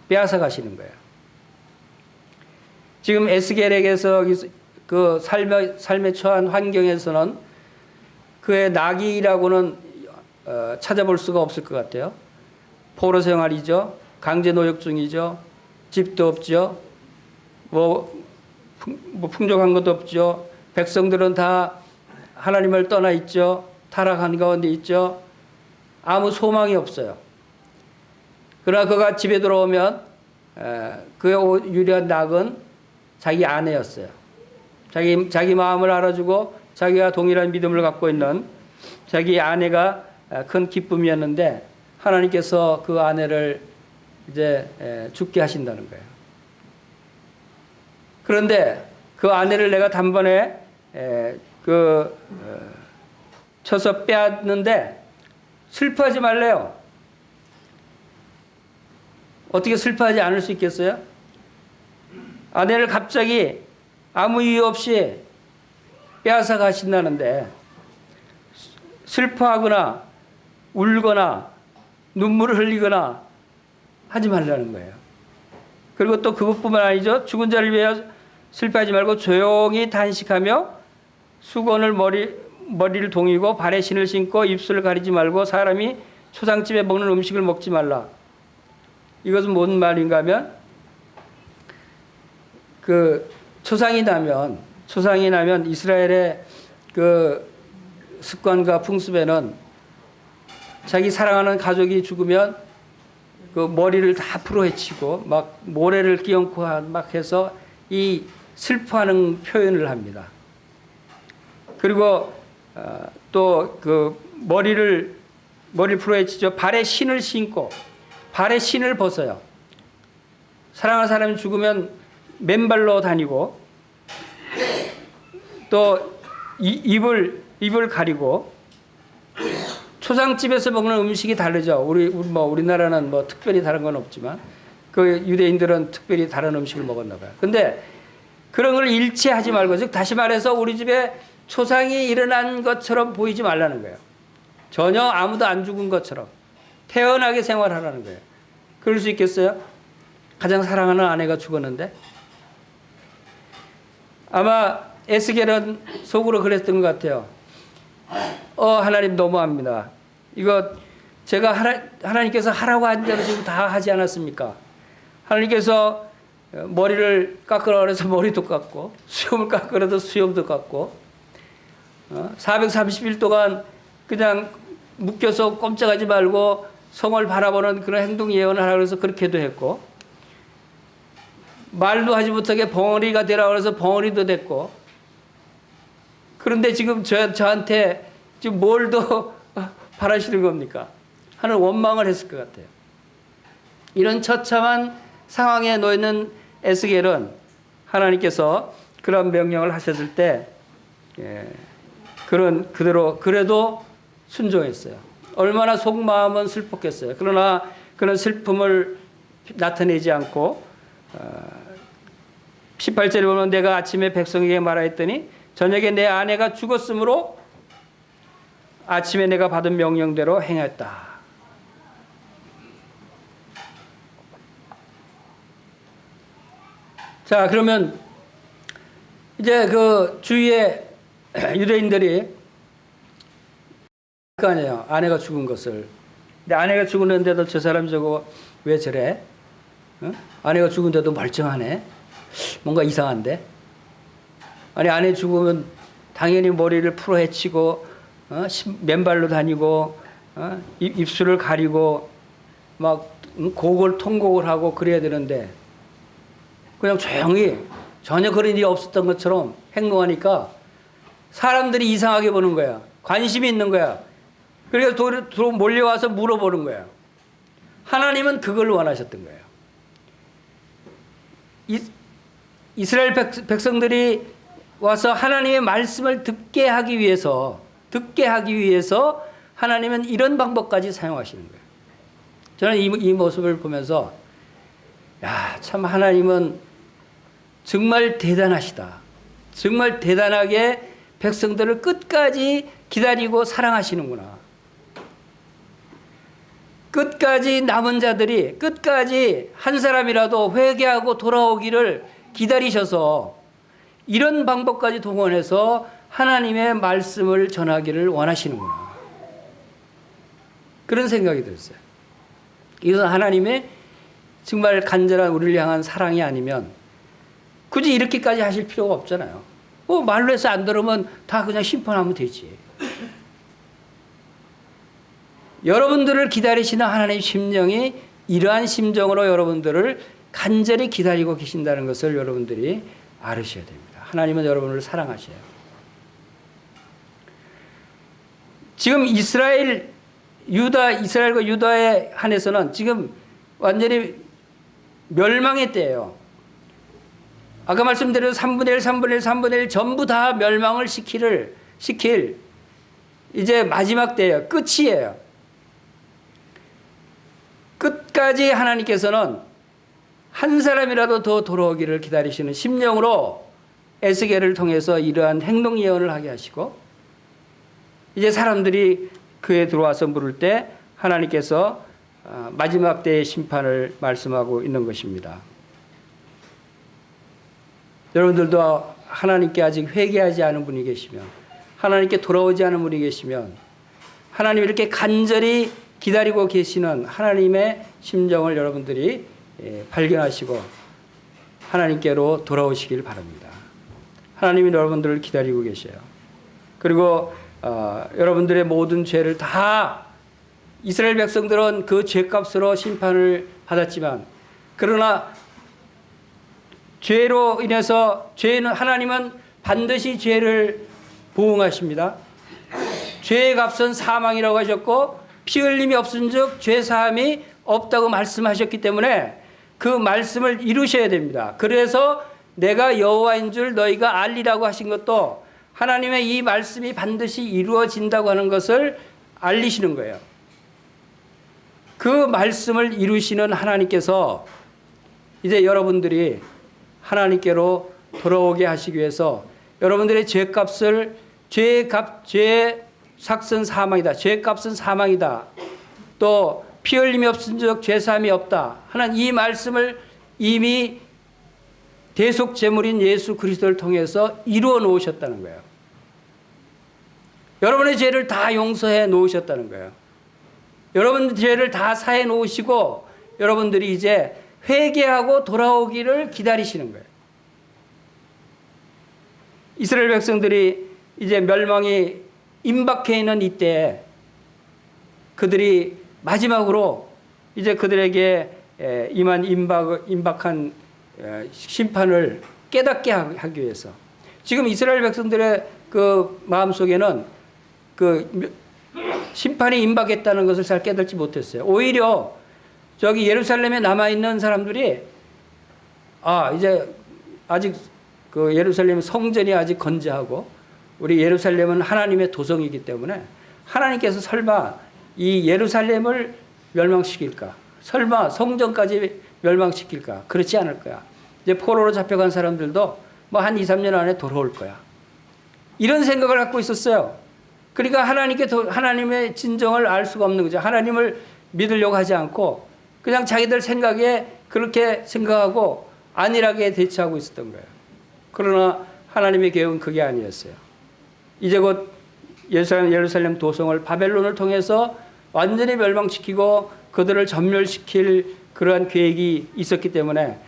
Speaker 1: 빼앗아 가시는 거예요. 지금 에스겔에게서 그 삶에 처한 환경에서는 그의 낙이라고는 찾아볼 수가 없을 것 같아요. 포로 생활이죠. 강제 노역 중이죠. 집도 없죠. 뭐 풍족한 것도 없죠. 백성들은 다 하나님을 떠나 있죠. 타락한 가운데 있죠. 아무 소망이 없어요. 그러나 그가 집에 들어오면 그의 유일한 낙은 자기 아내였어요. 자기 마음을 알아주고 자기가 동일한 믿음을 갖고 있는 자기 아내가 큰 기쁨이었는데 하나님께서 그 아내를 이제 죽게 하신다는 거예요. 그런데 그 아내를 내가 단번에 쳐서 빼앗는데 슬퍼하지 말래요. 어떻게 슬퍼하지 않을 수 있겠어요? 아내를 갑자기 아무 이유 없이 빼앗아 가신다는데 슬퍼하거나 울거나 눈물을 흘리거나 하지 말라는 거예요. 그리고 또 그것뿐만 아니죠. 죽은 자를 위하여 슬퍼하지 말고 조용히 단식하며 수건을 머리를 동이고 발에 신을 신고 입술을 가리지 말고 사람이 초상집에 먹는 음식을 먹지 말라. 이것은 뭔 말인가 하면 그 초상이 나면 이스라엘의 그 습관과 풍습에는 자기 사랑하는 가족이 죽으면 그 머리를 다 풀어헤치고 막 모래를 끼얹고 막 해서 이 슬퍼하는 표현을 합니다. 그리고 또 그 머리를 풀어헤치죠. 발에 신을 신고 발에 신을 벗어요. 사랑하는 사람이 죽으면 맨발로 다니고 또 입을 가리고 초상집에서 먹는 음식이 다르죠. 우리나라는 뭐 특별히 다른 건 없지만 그 유대인들은 특별히 다른 음식을 먹었나 봐요. 근데 그런 걸 일치하지 말고 즉 다시 말해서 우리 집에 초상이 일어난 것처럼 보이지 말라는 거예요. 전혀 아무도 안 죽은 것처럼 태연하게 생활하라는 거예요. 그럴 수 있겠어요? 가장 사랑하는 아내가 죽었는데? 아마 에스겔은 속으로 그랬던 것 같아요. 하나님 너무합니다. 이거 제가 하나님께서 하라고 한 대로 지금 다 하지 않았습니까? 하나님께서 머리를 깎으라 그래서 머리도 깎고, 수염을 깎으라 해서 수염도 깎고, 430일 동안 그냥 묶여서 꼼짝하지 말고 성을 바라보는 그런 행동 예언을 하라고 해서 그렇게도 했고, 말도 하지 못하게 벙어리가 되라고 해서 벙어리도 됐고, 그런데 지금 저한테 지금 뭘 더 바라시는 겁니까? 하는 원망을 했을 것 같아요. 이런 처참한 상황에 놓이는 에스겔은 하나님께서 그런 명령을 하셨을 때 그대로 그래도 순종했어요. 얼마나 속마음은 슬펐겠어요. 그러나 그런 슬픔을 나타내지 않고 18절에 보면 내가 아침에 백성에게 말하였더니 저녁에 내 아내가 죽었으므로 아침에 내가 받은 명령대로 행했다. 자, 그러면 이제 그 주위에 유대인들이 그 아니에요. 아내가 죽은 것을. 근데 아내가 죽었는데도 저 사람 저거 왜 저래? 아내가 죽은데도 멀쩡하네. 뭔가 이상한데. 아니 아내 죽으면 당연히 머리를 풀어 헤치고 맨발로 다니고 입술을 가리고 막 곡을 통곡을 하고 그래야 되는데 그냥 조용히 전혀 그런 일이 없었던 것처럼 행동하니까 사람들이 이상하게 보는 거야. 관심이 있는 거야. 그래서 몰려와서 물어보는 거야. 하나님은 그걸 원하셨던 거예요. 이스라엘 백성들이 와서 하나님의 말씀을 듣게 하기 위해서 하나님은 이런 방법까지 사용하시는 거예요. 저는 이 모습을 보면서 야, 참 하나님은 정말 대단하시다. 정말 대단하게 백성들을 끝까지 기다리고 사랑하시는구나. 끝까지 남은 자들이 끝까지 한 사람이라도 회개하고 돌아오기를 기다리셔서 이런 방법까지 동원해서 하나님의 말씀을 전하기를 원하시는구나. 그런 생각이 들었어요. 이것은 하나님의 정말 간절한 우리를 향한 사랑이 아니면 굳이 이렇게까지 하실 필요가 없잖아요. 말로 해서 안 들으면 다 그냥 심판하면 되지. 여러분들을 기다리시는 하나님의 심정이 이러한 심정으로 여러분들을 간절히 기다리고 계신다는 것을 여러분들이 알으셔야 됩니다. 하나님은 여러분을 사랑하셔요. 지금 이스라엘과 유다에 한해서는 지금 완전히 멸망의 때예요. 아까 말씀드린 3분의 1 전부 다 멸망을 시킬 이제 마지막 때예요. 끝이에요. 끝까지 하나님께서는 한 사람이라도 더 돌아오기를 기다리시는 심령으로 에스겔을 통해서 이러한 행동 예언을 하게 하시고 이제 사람들이 그에 들어와서 물을 때 하나님께서 마지막 때의 심판을 말씀하고 있는 것입니다. 여러분들도 하나님께 아직 회개하지 않은 분이 계시면 하나님께 돌아오지 않은 분이 계시면 하나님 이렇게 간절히 기다리고 계시는 하나님의 심정을 여러분들이 발견하시고 하나님께로 돌아오시길 바랍니다. 하나님이 여러분들을 기다리고 계셔요. 그리고 여러분들의 모든 죄를 다 이스라엘 백성들은 그 죄값으로 심판을 받았지만 그러나 죄로 인해서 하나님은 반드시 죄를 보응하십니다. 죄의 값은 사망이라고 하셨고 피 흘림이 없은즉 죄 사함이 없다고 말씀하셨기 때문에 그 말씀을 이루셔야 됩니다. 그래서 내가 여호와인 줄 너희가 알리라고 하신 것도 하나님의 이 말씀이 반드시 이루어진다고 하는 것을 알리시는 거예요. 그 말씀을 이루시는 하나님께서 이제 여러분들이 하나님께로 돌아오게 하시기 위해서 여러분들의 죄값을 죄의 삭은 사망이다. 죄의 값은 사망이다. 또 피 흘림이 없은즉 죄사함이 없다 하는 이 말씀을 이미 대속 제물인 예수 그리스도를 통해서 이루어 놓으셨다는 거예요. 여러분의 죄를 다 용서해 놓으셨다는 거예요. 여러분 죄를 다 사해 놓으시고 여러분들이 이제 회개하고 돌아오기를 기다리시는 거예요. 이스라엘 백성들이 이제 멸망이 임박해 있는 이때 그들이 마지막으로 이제 그들에게 임박한 심판을 깨닫게 하기 위해서 지금 이스라엘 백성들의 그 마음속에는 그 심판이 임박했다는 것을 잘 깨닫지 못했어요. 오히려 저기 예루살렘에 남아있는 사람들이 이제 아직 그 예루살렘 성전이 아직 건재하고 우리 예루살렘은 하나님의 도성이기 때문에 하나님께서 설마 이 예루살렘을 멸망시킬까? 설마 성전까지 멸망시킬까? 그렇지 않을 거야. 이제 포로로 잡혀간 사람들도 뭐 한 2, 3년 안에 돌아올 거야. 이런 생각을 갖고 있었어요. 그러니까 하나님의 진정을 알 수가 없는 거죠. 하나님을 믿으려고 하지 않고 그냥 자기들 생각에 그렇게 생각하고 안일하게 대처하고 있었던 거예요. 그러나 하나님의 계획은 그게 아니었어요. 이제 곧 예루살렘 도성을 바벨론을 통해서 완전히 멸망시키고 그들을 전멸시킬 그러한 계획이 있었기 때문에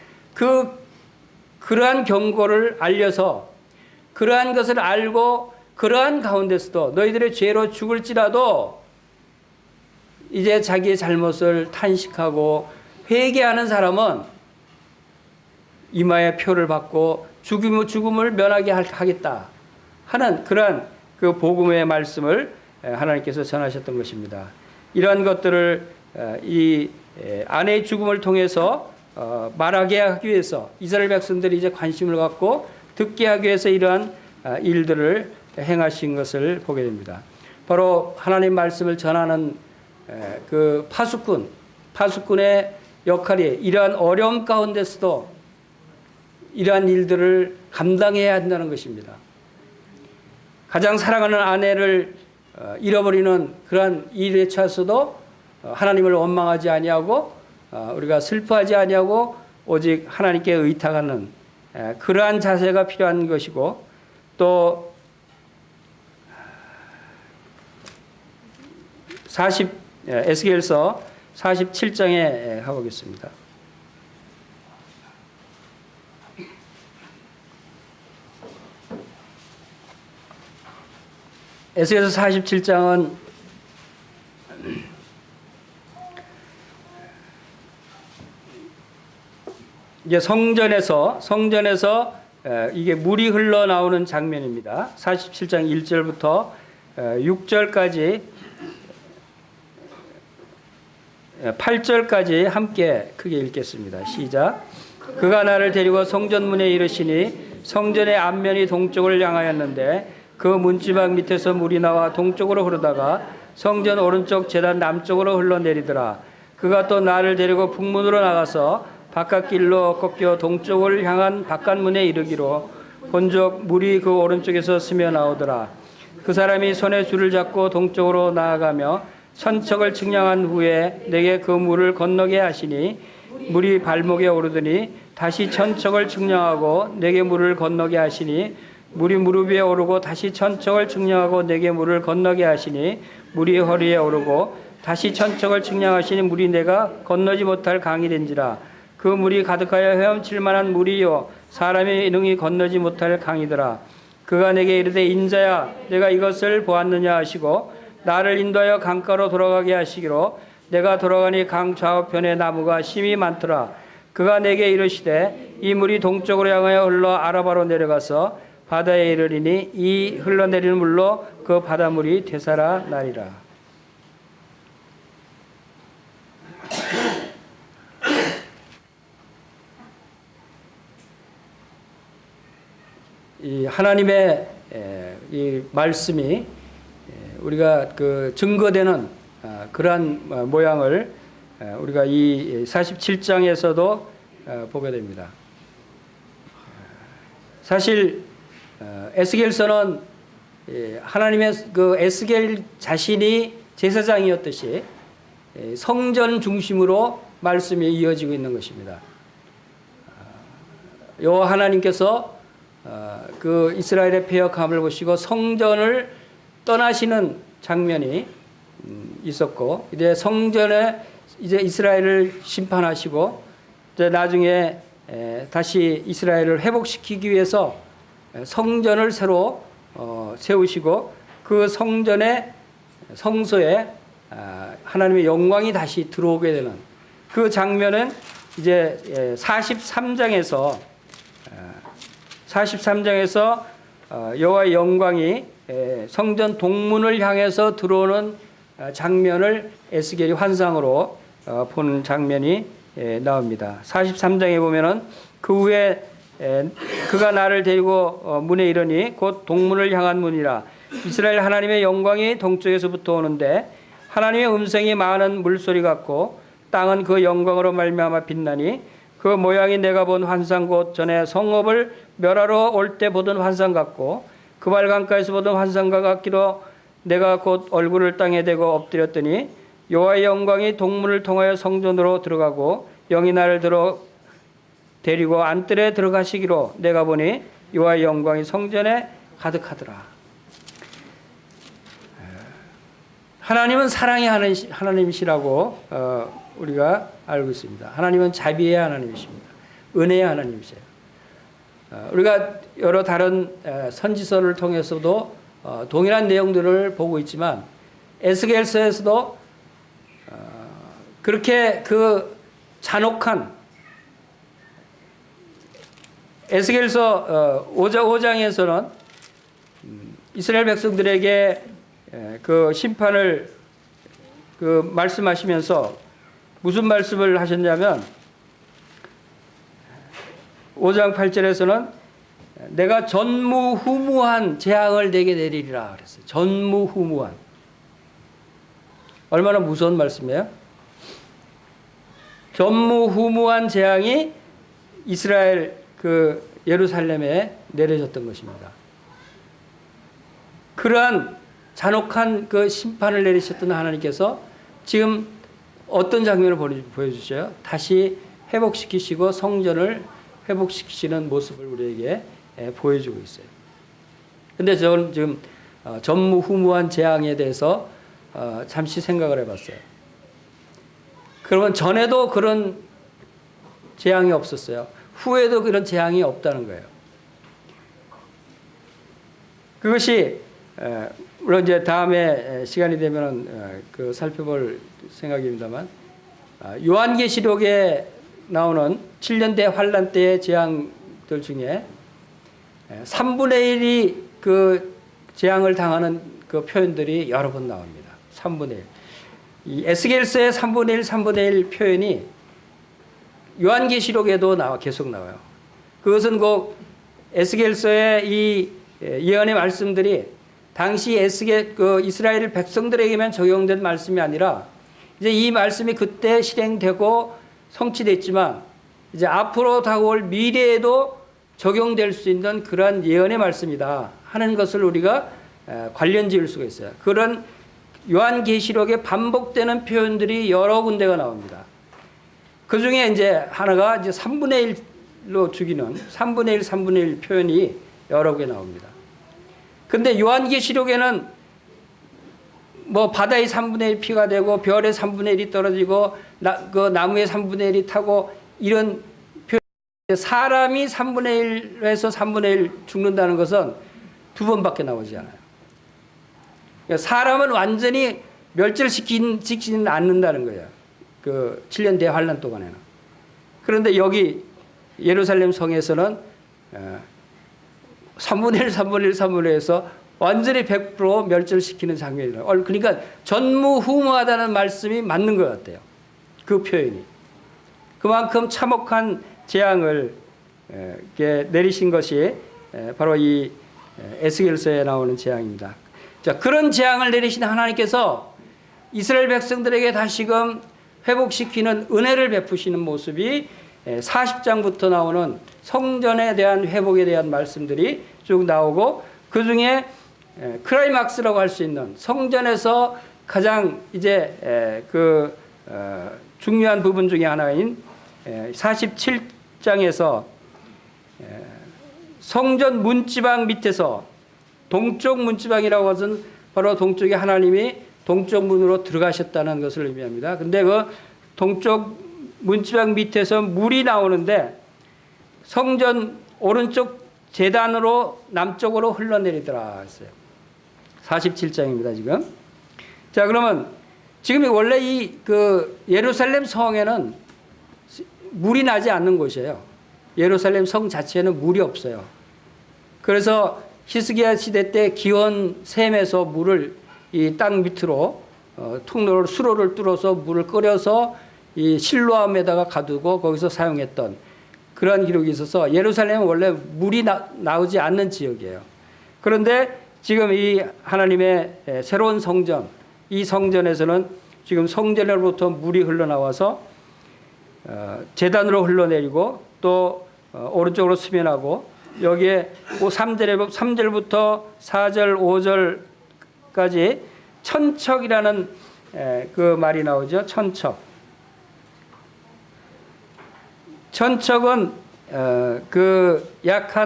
Speaker 1: 그러한 경고를 알려서 그러한 것을 알고 그러한 가운데서도 너희들의 죄로 죽을지라도 이제 자기의 잘못을 탄식하고 회개하는 사람은 이마에 표를 받고 죽음을 면하게 하겠다 하는 그러한 그 복음의 말씀을 하나님께서 전하셨던 것입니다. 이러한 것들을 이 아내의 죽음을 통해서 말하게 하기 위해서 이스라엘 백성들이 이제 관심을 갖고 듣게 하기 위해서 이러한 일들을 행하신 것을 보게 됩니다. 바로 하나님 말씀을 전하는 그 파수꾼의 역할이 이러한 어려움 가운데서도 이러한 일들을 감당해야 한다는 것입니다. 가장 사랑하는 아내를 잃어버리는 그러한 일에 처해서도 하나님을 원망하지 아니하고 우리가 슬퍼하지 아니하고 오직 하나님께 의탁하는 그러한 자세가 필요한 것이고 또 에스겔서 47장에 가보겠습니다. 에스겔서 47장은 이제 성전에서 이게 물이 흘러나오는 장면입니다. 47장 1절부터 6절까지 8절까지 함께 크게 읽겠습니다. 시작. 그가 나를 데리고 성전문에 이르시니 성전의 앞면이 동쪽을 향하였는데 그 문지방 밑에서 물이 나와 동쪽으로 흐르다가 성전 오른쪽 제단 남쪽으로 흘러내리더라. 그가 또 나를 데리고 북문으로 나가서 바깥길로 꺾여 동쪽을 향한 바깥문에 이르기로 본적 물이 그 오른쪽에서 스며 나오더라. 그 사람이 손에 줄을 잡고 동쪽으로 나아가며 천척을 측량한 후에 내게 그 물을 건너게 하시니 물이 발목에 오르더니 다시 천척을 측량하고 내게 물을 건너게 하시니 물이 무릎 위에 오르고 다시 천척을 측량하고 내게 물을 건너게 하시니 물이 허리에 오르고 다시 천척을 측량하시니 물이 내가 건너지 못할 강이 된지라. 그 물이 가득하여 헤엄칠 만한 물이요 사람이 능히 건너지 못할 강이더라. 그가 내게 이르되 인자야 내가 이것을 보았느냐 하시고 나를 인도하여 강가로 돌아가게 하시기로 내가 돌아가니 강 좌우편에 나무가 심이 많더라. 그가 내게 이르시되 이 물이 동쪽으로 향하여 흘러 아라바로 내려가서 바다에 이르리니 이 흘러내리는 물로 그 바닷물이 되살아나리라. 이 하나님의 이 말씀이 우리가 그 증거되는 그러한 모양을 우리가 이 47장에서도 보게 됩니다. 사실 에스겔서는 하나님의 그 에스겔 자신이 제사장이었듯이 성전 중심으로 말씀이 이어지고 있는 것입니다. 여호와 하나님께서 그 이스라엘의 패역함을 보시고 성전을 떠나시는 장면이 있었고, 이제 성전에 이제 이스라엘을 심판하시고, 이제 나중에 다시 이스라엘을 회복시키기 위해서 성전을 새로 세우시고, 그 성전의 성소에 하나님의 영광이 다시 들어오게 되는 그 장면은 이제 43장에서 여호와의 영광이 성전 동문을 향해서 들어오는 장면을 에스겔이 환상으로 보는 장면이 나옵니다. 43장에 보면은 그 후에 그가 나를 데리고 문에 이르니 곧 동문을 향한 문이라. 이스라엘 하나님의 영광이 동쪽에서부터 오는데 하나님의 음성이 많은 물소리 같고 땅은 그 영광으로 말미암아 빛나니 그 모양이 내가 본 환상 곧 전에 성읍을 멸하러 올 때 보던 환상 같고 그발 강가에서 보던 환상과 같기로 내가 곧 얼굴을 땅에 대고 엎드렸더니 여호와의 영광이 동문을 통하여 성전으로 들어가고 영이 나를 데리고 안뜰에 들어가시기로 내가 보니 여호와의 영광이 성전에 가득하더라. 하나님은 사랑의 하나님이시라고 우리가 알고 있습니다. 하나님은 자비의 하나님이십니다. 은혜의 하나님이세요. 우리가 여러 다른 선지서를 통해서도 동일한 내용들을 보고 있지만 에스겔서에서도 그렇게 그 잔혹한 에스겔서 5장에서는 이스라엘 백성들에게 그 심판을 그 말씀하시면서 무슨 말씀을 하셨냐면 5장 8절에서는 내가 전무후무한 재앙을 내게 내리리라 그랬어요. 전무후무한. 얼마나 무서운 말씀이에요? 전무후무한 재앙이 이스라엘 그 예루살렘에 내려졌던 것입니다. 그러한 잔혹한 그 심판을 내리셨던 하나님께서 지금 어떤 장면을 보여주셔요? 다시 회복시키시고 성전을 회복시키시는 모습을 우리에게 보여주고 있어요. 근데 저는 지금 전무후무한 재앙에 대해서 잠시 생각을 해봤어요. 그러면 전에도 그런 재앙이 없었어요. 후에도 그런 재앙이 없다는 거예요. 그것이 물론 이제 다음에 시간이 되면 그 살펴볼 생각입니다만 요한계시록에 나오는 7년대 환란 때의 재앙들 중에 3분의 1이 그 재앙을 당하는 그 표현들이 여러 번 나옵니다. 3분의 1. 이 에스겔서의 3분의 1, 3분의 1 표현이 요한계시록에도 계속 나와요. 그것은 그 에스겔서의 이 예언의 말씀들이 당시 에스겔 그 이스라엘 백성들에게만 적용된 말씀이 아니라 이제 이 말씀이 그때 실행되고 성취됐지만 이제 앞으로 다가올 미래에도 적용될 수 있는 그러한 예언의 말씀이다 하는 것을 우리가 관련 지을 수가 있어요. 그런 요한계시록에 반복되는 표현들이 여러 군데가 나옵니다. 그 중에 이제 하나가 이제 3분의 1로 죽이는 3분의 1, 3분의 1 표현이 여러 개 나옵니다. 근데 요한계시록에는 뭐 바다의 3분의 1 피가 되고 별의 3분의 1이 떨어지고 그 나무의 3분의 1이 타고 이런 표현, 사람이 3분의 1에서 3분의 1 죽는다는 것은 두 번밖에 나오지 않아요. 그러니까 사람은 완전히 멸절시키지는 않는다는 거예요. 그 7년 대환란 동안에는. 그런데 여기 예루살렘 성에서는 3분의 1, 3분의 1, 3분의 1에서 완전히 100% 멸절시키는 장면이라고. 그러니까 전무후무하다는 말씀이 맞는 것 같아요. 그 표현이. 그만큼 참혹한 재앙을 내리신 것이 바로 이 에스겔서에 나오는 재앙입니다. 자, 그런 재앙을 내리신 하나님께서 이스라엘 백성들에게 다시금 회복시키는 은혜를 베푸시는 모습이 40장부터 나오는 성전에 대한 회복에 대한 말씀들이 쭉 나오고, 그 중에 클라이막스라고 할 수 있는 성전에서 가장 이제 중요한 부분 중에 하나인 47장에서 성전 문지방 밑에서 동쪽 문지방이라고 것은 바로 동쪽에 하나님이 동쪽 문으로 들어가셨다는 것을 의미합니다. 근데 그 동쪽 문지방 밑에서 물이 나오는데 성전 오른쪽 제단으로 남쪽으로 흘러내리더라 했어요. 47장입니다, 지금. 자, 그러면 지금 원래 이 예루살렘 성에는 물이 나지 않는 곳이에요. 예루살렘 성 자체에는 물이 없어요. 그래서 히스기야 시대 때 기원 샘에서 물을 이 땅 밑으로 통로를 수로를 뚫어서 물을 끓여서 이 실로암에다가 가두고 거기서 사용했던 그런 기록이 있어서 예루살렘은 원래 물이 나오지 않는 지역이에요. 그런데 지금 이 하나님의 새로운 성전, 이 성전에서는 지금 성전으로부터 물이 흘러나와서 제단으로 흘러내리고 또 오른쪽으로 수면하고 여기에 3절부터 4절, 5절까지 천척이라는 그 말이 나오죠. 천척. 천척은 약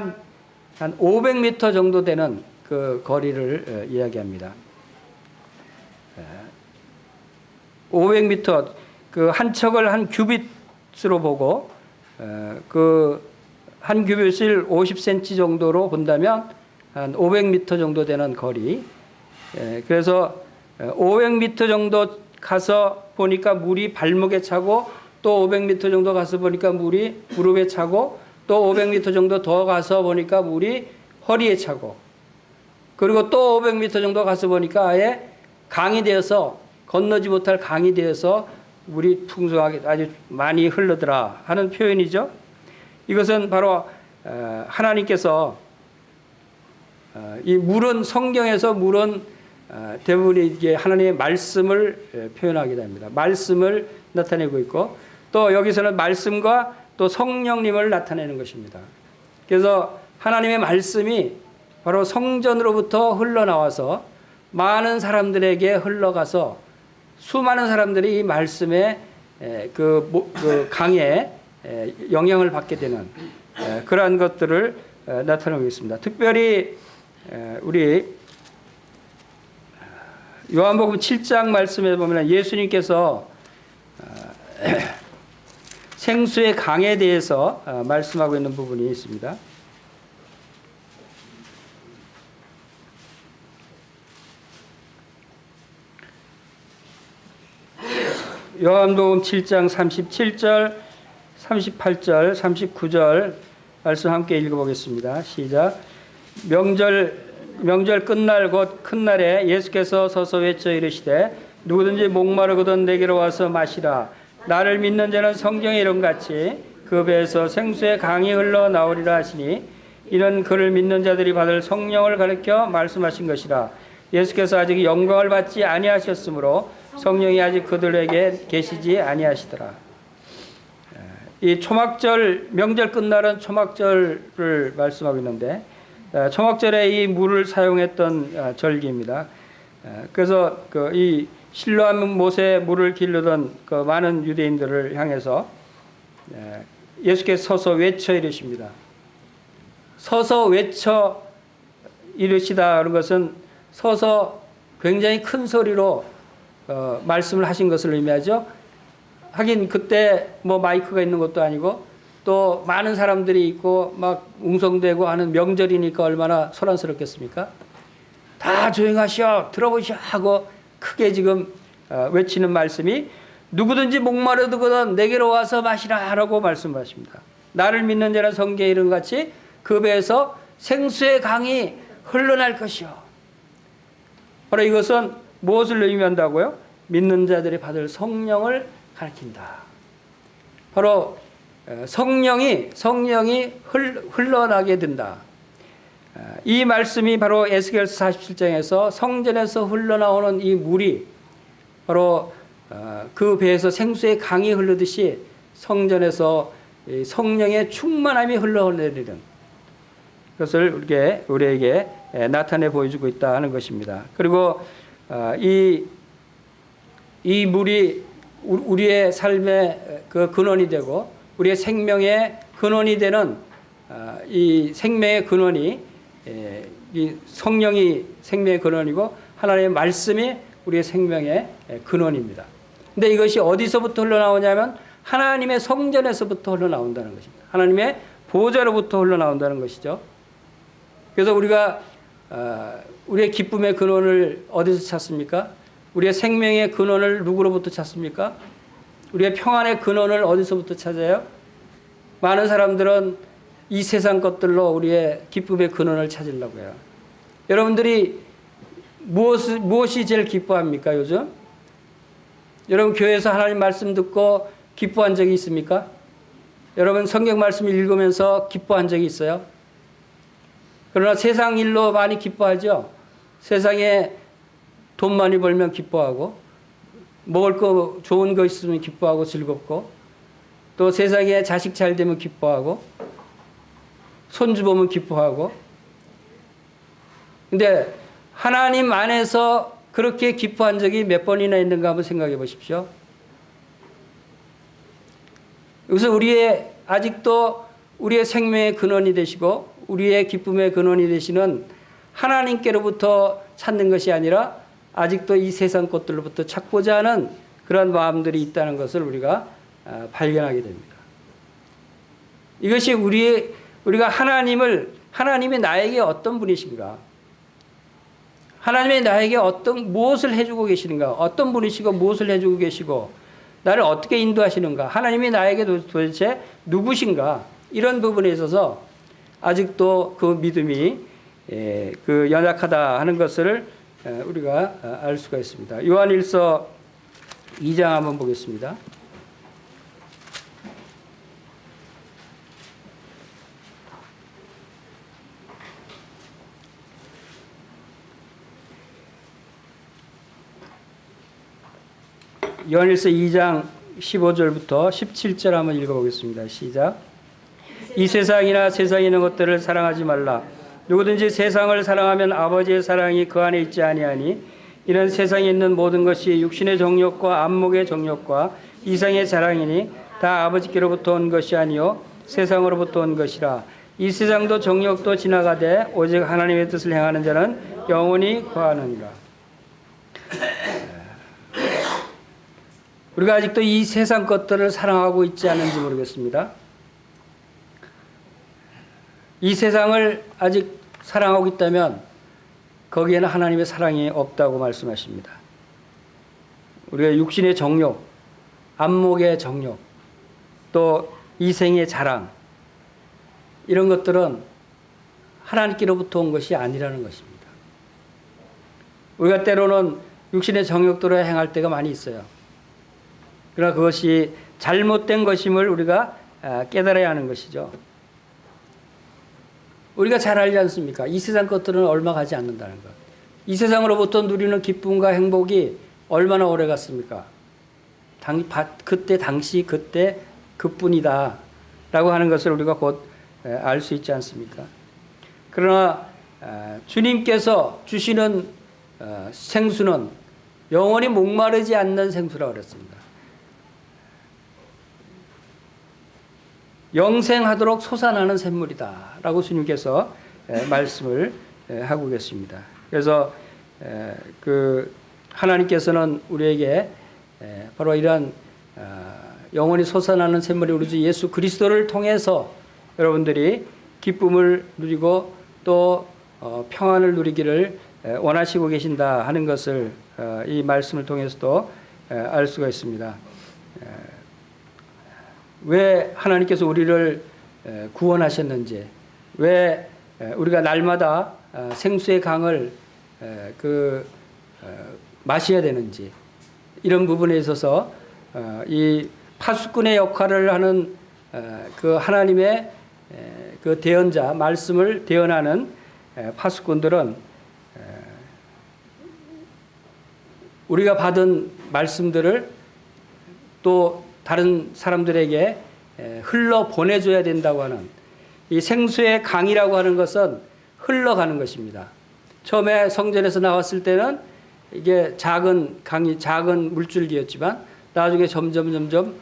Speaker 1: 한 500m 정도 되는 그 거리를 이야기합니다. 500m 그 한 척을 한 규빗으로 보고 그 한 규빗을 50cm 정도로 본다면 한 500m 정도 되는 거리. 그래서 500m 정도 가서 보니까 물이 발목에 차고 또 500m 정도 가서 보니까 물이 무릎에 차고 또 500m 정도 더 가서 보니까 물이 허리에 차고 그리고 또 500m 정도 가서 보니까 아예 강이 되어서 건너지 못할 강이 되어서 물이 풍성하게 아주 많이 흘러더라 하는 표현이죠. 이것은 바로 하나님께서 이 물은 성경에서 물은 대부분이 이게 하나님의 말씀을 표현하게 됩니다. 말씀을 나타내고 있고 또 여기서는 말씀과 또 성령님을 나타내는 것입니다. 그래서 하나님의 말씀이 바로 성전으로부터 흘러나와서 많은 사람들에게 흘러가서 수많은 사람들이 이 말씀의 그 강에 영향을 받게 되는 그러한 것들을 나타내고 있습니다. 특별히 우리 요한복음 7장 말씀에 보면 예수님께서 생수의 강에 대해서 말씀하고 있는 부분이 있습니다. 요한복음 7장 37절, 38절, 39절 말씀 함께 읽어보겠습니다. 시작. 명절 끝날 곧 큰 날에 예수께서 서서 외쳐 이르시되 누구든지 목마르거든 내게로 와서 마시라. 나를 믿는 자는 성경의 이름같이 그 배에서 생수의 강이 흘러나오리라 하시니 이는 그를 믿는 자들이 받을 성령을 가리켜 말씀하신 것이라. 예수께서 아직 영광을 받지 아니하셨으므로 성령이 아직 그들에게 계시지 아니하시더라. 이 초막절 명절 끝날은 초막절을 말씀하고 있는데 초막절에 이 물을 사용했던 절기입니다. 그래서 이 실로암 못에 물을 기르던 그 많은 유대인들을 향해서 예수께서 서서 외쳐 이르십니다. 서서 외쳐 이르시다 하는 것은 서서 굉장히 큰 소리로 말씀을 하신 것을 의미하죠. 하긴 그때 뭐 마이크가 있는 것도 아니고 또 많은 사람들이 있고 막 웅성대고 하는 명절이니까 얼마나 소란스럽겠습니까? 다 조용하시오 들어보시오 하고 크게 지금 외치는 말씀이 누구든지 목마르거든 내게로 와서 마시라 라고 말씀하십니다. 나를 믿는 자는 성경의 이름같이 그 배에서 생수의 강이 흘러날 것이요. 바로 이것은 무엇을 의미한다고요? 믿는 자들이 받을 성령을 가리킨다. 바로 성령이 흘러나게 된다. 이 말씀이 바로 에스겔서 47장에서 성전에서 흘러나오는 이 물이 바로 그 배에서 생수의 강이 흐르듯이 성전에서 성령의 충만함이 흘러내리는 것을 우리에게 나타내 보여주고 있다 하는 것입니다. 그리고 이 물이 우리의 삶의 그 근원이 되고 우리의 생명의 근원이 되는 이 생명의 근원이 이 성령이 생명의 근원이고 하나님의 말씀이 우리의 생명의 근원입니다. 근데 이것이 어디서부터 흘러나오냐면 하나님의 성전에서부터 흘러나온다는 것입니다. 하나님의 보좌로부터 흘러나온다는 것이죠. 그래서 우리가 우리의 기쁨의 근원을 어디서 찾습니까? 우리의 생명의 근원을 누구로부터 찾습니까? 우리의 평안의 근원을 어디서부터 찾아요? 많은 사람들은 이 세상 것들로 우리의 기쁨의 근원을 찾으려고 해요. 여러분들이 무엇이 제일 기뻐합니까, 요즘? 여러분 교회에서 하나님 말씀 듣고 기뻐한 적이 있습니까? 여러분 성경 말씀을 읽으면서 기뻐한 적이 있어요? 그러나 세상 일로 많이 기뻐하죠? 세상에 돈 많이 벌면 기뻐하고, 먹을 거 좋은 거 있으면 기뻐하고 즐겁고, 또 세상에 자식 잘 되면 기뻐하고, 손주 보면 기뻐하고. 근데 하나님 안에서 그렇게 기뻐한 적이 몇 번이나 있는가 한번 생각해 보십시오. 그래서 아직도 우리의 생명의 근원이 되시고 우리의 기쁨의 근원이 되시는 하나님께로부터 찾는 것이 아니라 아직도 이 세상 것들로부터 찾고자 하는 그런 마음들이 있다는 것을 우리가 발견하게 됩니다. 이것이 우리가 하나님이 나에게 어떤 분이신가? 하나님이 나에게 무엇을 해주고 계시는가? 어떤 분이시고 무엇을 해주고 계시고 나를 어떻게 인도하시는가? 하나님이 나에게 도대체 누구신가? 이런 부분에 있어서 아직도 그 믿음이 그 연약하다 하는 것을 우리가 알 수가 있습니다. 요한일서 2장 한번 보겠습니다. 요한일서 2장 15절부터 17절 한번 읽어보겠습니다. 시작. 이 세상이나 세상에 있는 것들을 사랑하지 말라. 누구든지 세상을 사랑하면 아버지의 사랑이 그 안에 있지 아니하니 이는 세상에 있는 모든 것이 육신의 정욕과 안목의 정욕과 이상의 자랑이니 다 아버지께로부터 온 것이 아니요 세상으로부터 온 것이라. 이 세상도 정욕도 지나가되 오직 하나님의 뜻을 행하는 자는 영원히 거하느니라. 우리가 아직도 이 세상 것들을 사랑하고 있지 않은지 모르겠습니다. 이 세상을 아직 사랑하고 있다면 거기에는 하나님의 사랑이 없다고 말씀하십니다. 우리가 육신의 정욕, 안목의 정욕, 또 이생의 자랑, 이런 것들은 하나님께로부터 온 것이 아니라는 것입니다. 우리가 때로는 육신의 정욕대로 행할 때가 많이 있어요. 그러나 그것이 잘못된 것임을 우리가 깨달아야 하는 것이죠. 우리가 잘 알지 않습니까? 이 세상 것들은 얼마 가지 않는다는 것. 이 세상으로부터 누리는 기쁨과 행복이 얼마나 오래 갔습니까? 그때 그뿐이다 라고 하는 것을 우리가 곧 알 수 있지 않습니까? 그러나 주님께서 주시는 생수는 영원히 목마르지 않는 생수라고 그랬습니다. 영생하도록 솟아나는 샘물이다 라고 주님께서 말씀을 하고 계십니다. 그래서 그 하나님께서는 우리에게 바로 이러한 영원히 솟아나는 샘물이 우리 주 예수 그리스도를 통해서 여러분들이 기쁨을 누리고 또 평안을 누리기를 원하시고 계신다 하는 것을 이 말씀을 통해서도 알 수가 있습니다. 왜 하나님께서 우리를 구원하셨는지, 왜 우리가 날마다 생수의 강을 마셔야 되는지, 이런 부분에 있어서 이 파수꾼의 역할을 하는 그 하나님의 그 대언자, 말씀을 대언하는 파수꾼들은 우리가 받은 말씀들을 또 다른 사람들에게 흘러 보내줘야 된다고 하는 이 생수의 강이라고 하는 것은 흘러가는 것입니다. 처음에 성전에서 나왔을 때는 이게 작은 강이, 작은 물줄기였지만 나중에 점점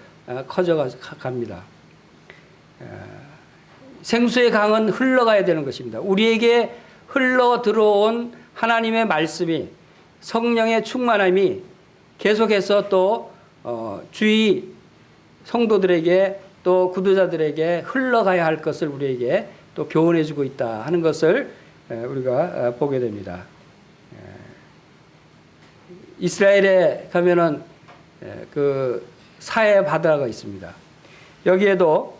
Speaker 1: 커져 갑니다. 생수의 강은 흘러가야 되는 것입니다. 우리에게 흘러 들어온 하나님의 말씀이, 성령의 충만함이 계속해서 또 주위 성도들에게 또 구도자들에게 흘러가야 할 것을 우리에게 또 교훈해 주고 있다 하는 것을 우리가 보게 됩니다. 이스라엘에 가면은 그 사해 바다가 있습니다. 여기에도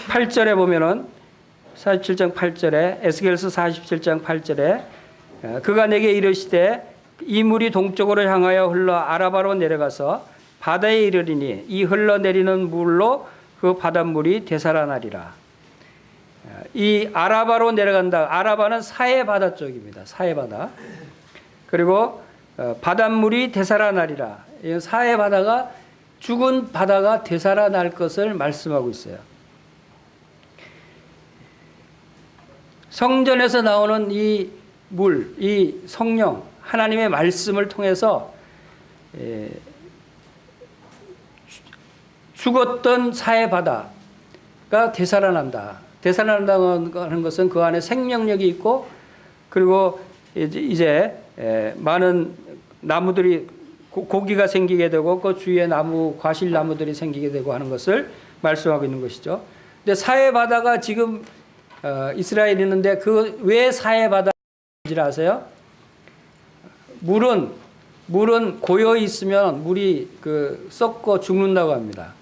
Speaker 1: 8절에 보면은 47장 8절에 에스겔서 47장 8절에 그가 내게 이르시되 이 물이 동쪽으로 향하여 흘러 아라바로 내려가서 바다에 이르리니 이 흘러내리는 물로 그 바닷물이 되살아나리라. 이 아라바로 내려간다. 아라바는 사해 바다 쪽입니다. 사해 바다. 그리고 바닷물이 되살아나리라. 사해 바다가 죽은 바다가 되살아날 것을 말씀하고 있어요. 성전에서 나오는 이 물, 이 성령, 하나님의 말씀을 통해서 죽었던 사해 바다가 되살아난다. 되살아난다는 것은 그 안에 생명력이 있고, 그리고 이제 많은 나무들이, 고기가 생기게 되고 그 주위에 나무, 과실나무들이 생기게 되고 하는 것을 말씀하고 있는 것이죠. 근데 사해 바다가 지금 이스라엘에 있는데 그 왜 사해 바다인지 아세요? 물은 고여 있으면 물이 썩고 죽는다고 합니다.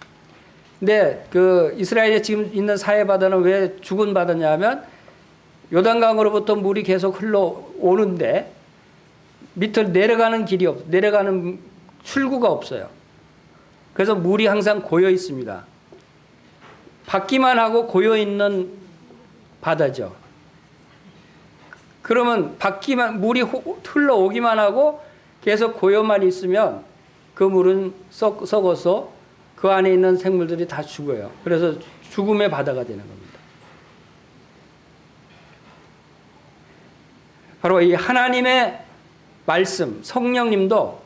Speaker 1: 근데 그 이스라엘에 지금 있는 사해 바다는 왜 죽은 바다냐 하면 요단강으로부터 물이 계속 흘러오는데 밑으로 내려가는 길이 내려가는 출구가 없어요. 그래서 물이 항상 고여 있습니다. 받기만 하고 고여 있는 바다죠. 그러면 물이 흘러오기만 하고 계속 고여만 있으면 그 물은 썩어서 그 안에 있는 생물들이 다 죽어요. 그래서 죽음의 바다가 되는 겁니다. 바로 이 하나님의 말씀, 성령님도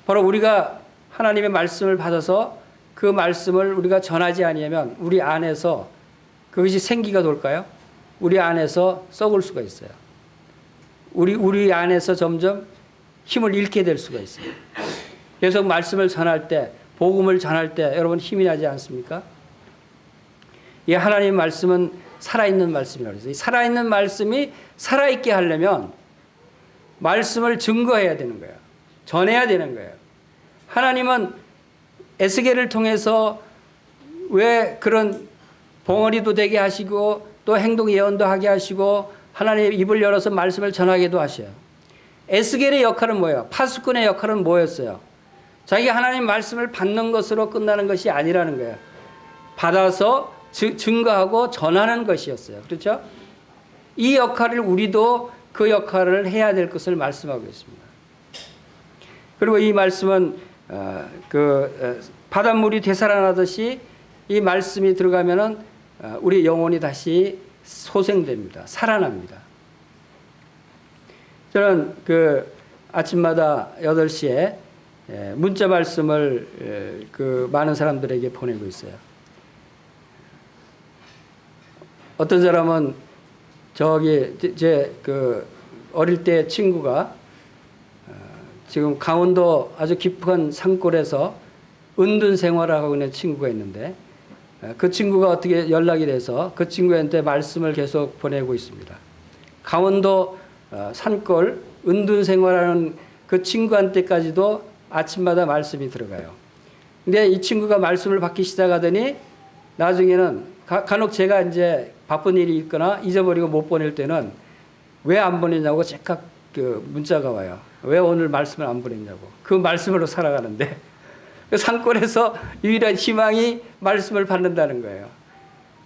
Speaker 1: 바로 우리가 하나님의 말씀을 받아서 그 말씀을 우리가 전하지 아니하면 우리 안에서 그것이 생기가 돌까요? 우리 안에서 썩을 수가 있어요. 우리 안에서 점점 힘을 잃게 될 수가 있어요. 계속 말씀을 전할 때, 복음을 전할 때 여러분 힘이 나지 않습니까? 이 하나님의 말씀은 살아있는 말씀이라고 해서 살아있는 말씀이 살아있게 하려면 말씀을 증거해야 되는 거예요. 전해야 되는 거예요. 하나님은 에스겔을 통해서 왜 그런 봉어리도 되게 하시고 또 행동 예언도 하게 하시고 하나님의 입을 열어서 말씀을 전하게도 하셔요. 에스겔의 역할은 뭐예요? 파수꾼의 역할은 뭐였어요? 자기가 하나님 말씀을 받는 것으로 끝나는 것이 아니라는 거예요. 받아서 증거하고 전하는 것이었어요. 그렇죠? 이 역할을 우리도 그 역할을 해야 될 것을 말씀하고 있습니다. 그리고 이 말씀은 바닷물이 되살아나듯이 이 말씀이 들어가면은 우리 영혼이 다시 소생됩니다. 살아납니다. 저는 아침마다 8시에 문자 말씀을 많은 사람들에게 보내고 있어요. 어떤 사람은 제 어릴 때 친구가 지금 강원도 아주 깊은 산골에서 은둔 생활을 하고 있는 친구가 있는데 그 친구가 어떻게 연락이 돼서 그 친구한테 말씀을 계속 보내고 있습니다. 강원도 산골 은둔 생활하는 그 친구한테까지도 아침마다 말씀이 들어가요. 근데 이 친구가 말씀을 받기 시작하더니 나중에는 간혹 제가 이제 바쁜 일이 있거나 잊어버리고 못 보낼 때는 왜 안 보냈냐고 즉각 문자가 와요. 왜 오늘 말씀을 안 보냈냐고. 그 말씀으로 살아가는데 산골에서 유일한 희망이 말씀을 받는다는 거예요.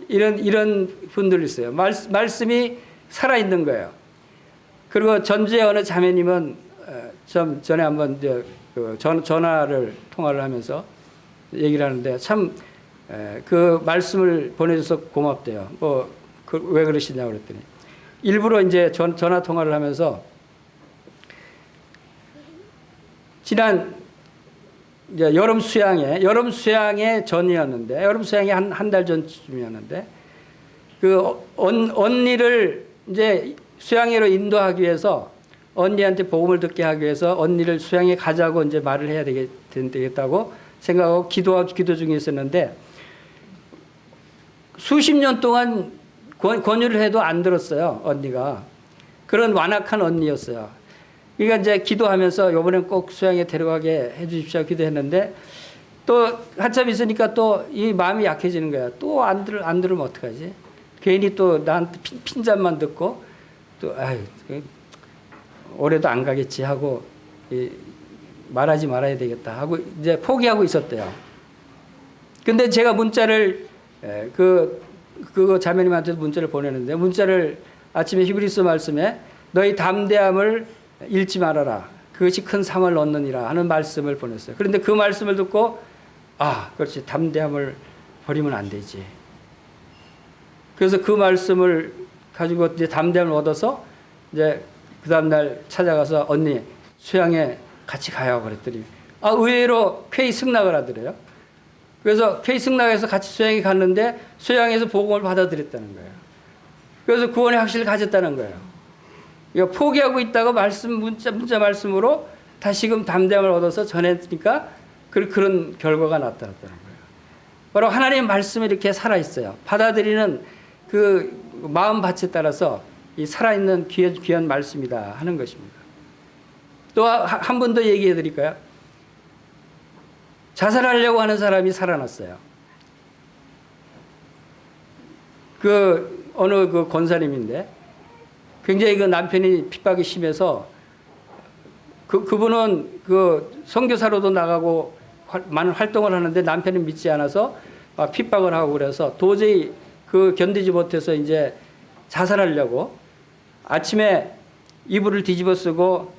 Speaker 1: 이런 분들이 있어요. 말씀이 살아있는 거예요. 그리고 전주의 어느 자매님은 좀 전에 한번 통화를 하면서 얘기를 하는데 참 그 말씀을 보내줘서 고맙대요. 왜 그러시냐고 그랬더니 일부러 이제 전화 통화를 하면서 지난 이제 여름 수양의 전이었는데 여름 수양이 한 달 전쯤이었는데 그 언니를 이제 수양회로 인도하기 위해서 언니한테 복음을 듣게 하기 위해서 언니를 수양회 가자고 이제 말을 해야 되겠다고 생각하고 기도 중에 있었는데 수십 년 동안 권유를 해도 안 들었어요. 언니가. 그런 완악한 언니였어요. 그러니까 이제 기도하면서 이번엔 꼭 수양에 데려가게 해 주십시오 기도했는데 또 한참 있으니까 또 이 마음이 약해지는 거야. 또 안 들으면 어떡하지? 괜히 또 나한테 핀잔만 듣고 또 아유 올해도 안 가겠지 하고 말하지 말아야 되겠다 하고 이제 포기하고 있었대요. 근데 제가 문자를 그 자매님한테 문자를 보내는데 문자를 아침에 히브리서 말씀에 너희 담대함을 잃지 말아라. 그것이 큰 상을 얻느니라 하는 말씀을 보냈어요. 그런데 그 말씀을 듣고 아, 그렇지. 담대함을 버리면 안 되지. 그래서 그 말씀을 가지고 이제 담대함을 얻어서 이제 그 다음날 찾아가서 언니 수양에 같이 가요. 그랬더니 아, 의외로 쾌히 승낙을 하더래요. 그래서 쾌히 승낙해서 같이 수양에 갔는데 수양에서 복음을 받아들였다는 거예요. 그래서 구원의 확신을 가졌다는 거예요. 포기하고 있다가 문자 말씀으로 다시금 담대함을 얻어서 전했으니까 그런 결과가 나타났다는 거예요. 바로 하나님의 말씀이 이렇게 살아있어요. 받아들이는 그 마음밭에 따라서 이 살아있는 귀한 말씀이다 하는 것입니다. 또 한 번 더 얘기해 드릴까요? 자살하려고 하는 사람이 살아났어요. 어느 권사님인데 굉장히 그 남편이 핍박이 심해서 그분은 선교사로도 나가고 많은 활동을 하는데 남편은 믿지 않아서 핍박을 하고 그래서 도저히 견디지 못해서 이제 자살하려고 아침에 이불을 뒤집어 쓰고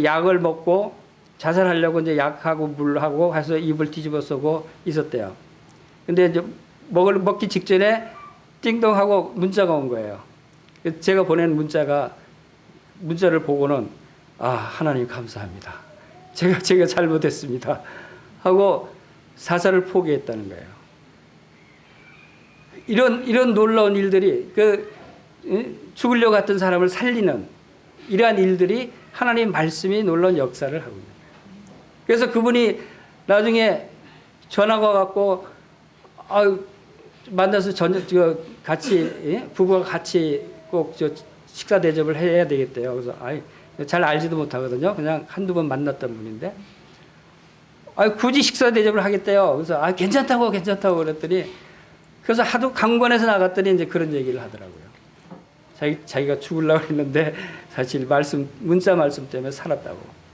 Speaker 1: 약을 먹고 자살하려고 이제 약하고 물하고 해서 이불 뒤집어 쓰고 있었대요. 근데 이제 먹기 직전에 띵동하고 문자가 온 거예요. 제가 보낸 문자를 보고는 아, 하나님 감사합니다. 제가 잘못했습니다. 하고 사살을 포기했다는 거예요. 이런 놀라운 일들이 죽으려고 했던 사람을 살리는 이러한 일들이 하나님 말씀이 놀라운 역사를 하고 있는 거예요. 그래서 그분이 나중에 전화가 왔고 만나서 같이 부부가 같이 꼭 식사 대접을 해야 되겠대요. 그래서 잘 알지도 못하거든요. 그냥 한두 번 만났던 분인데 굳이 식사 대접을 하겠대요. 그래서 괜찮다고 그랬더니 그래서 하도 강권해서 나갔더니 이제 그런 얘기를 하더라고요. 자기가 죽으려고 했는데 사실 문자 말씀 때문에 살았다고.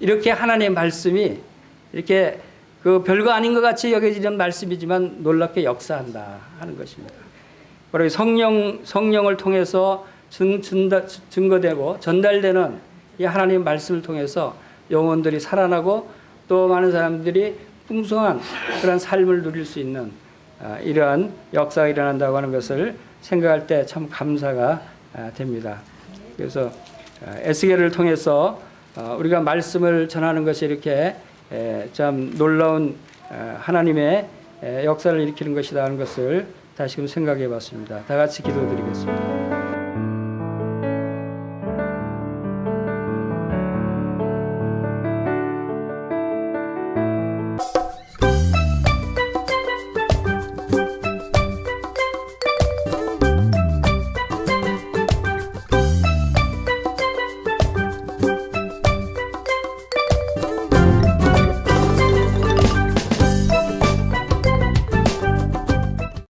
Speaker 1: 이렇게 하나님의 말씀이 이렇게 별거 아닌 것 같이 여겨지는 말씀이지만 놀랍게 역사한다 하는 것입니다. 바로 성령을 통해서 증거되고 전달되는 이 하나님의 말씀을 통해서 영혼들이 살아나고 또 많은 사람들이 풍성한 그런 삶을 누릴 수 있는 이러한 역사가 일어난다고 하는 것을 생각할 때 참 감사가 됩니다. 그래서 에스겔을 통해서 우리가 말씀을 전하는 것이 이렇게 참 놀라운 하나님의 역사를 일으키는 것이다 하는 것을 다시금 생각해 봤습니다. 다 같이 기도드리겠습니다.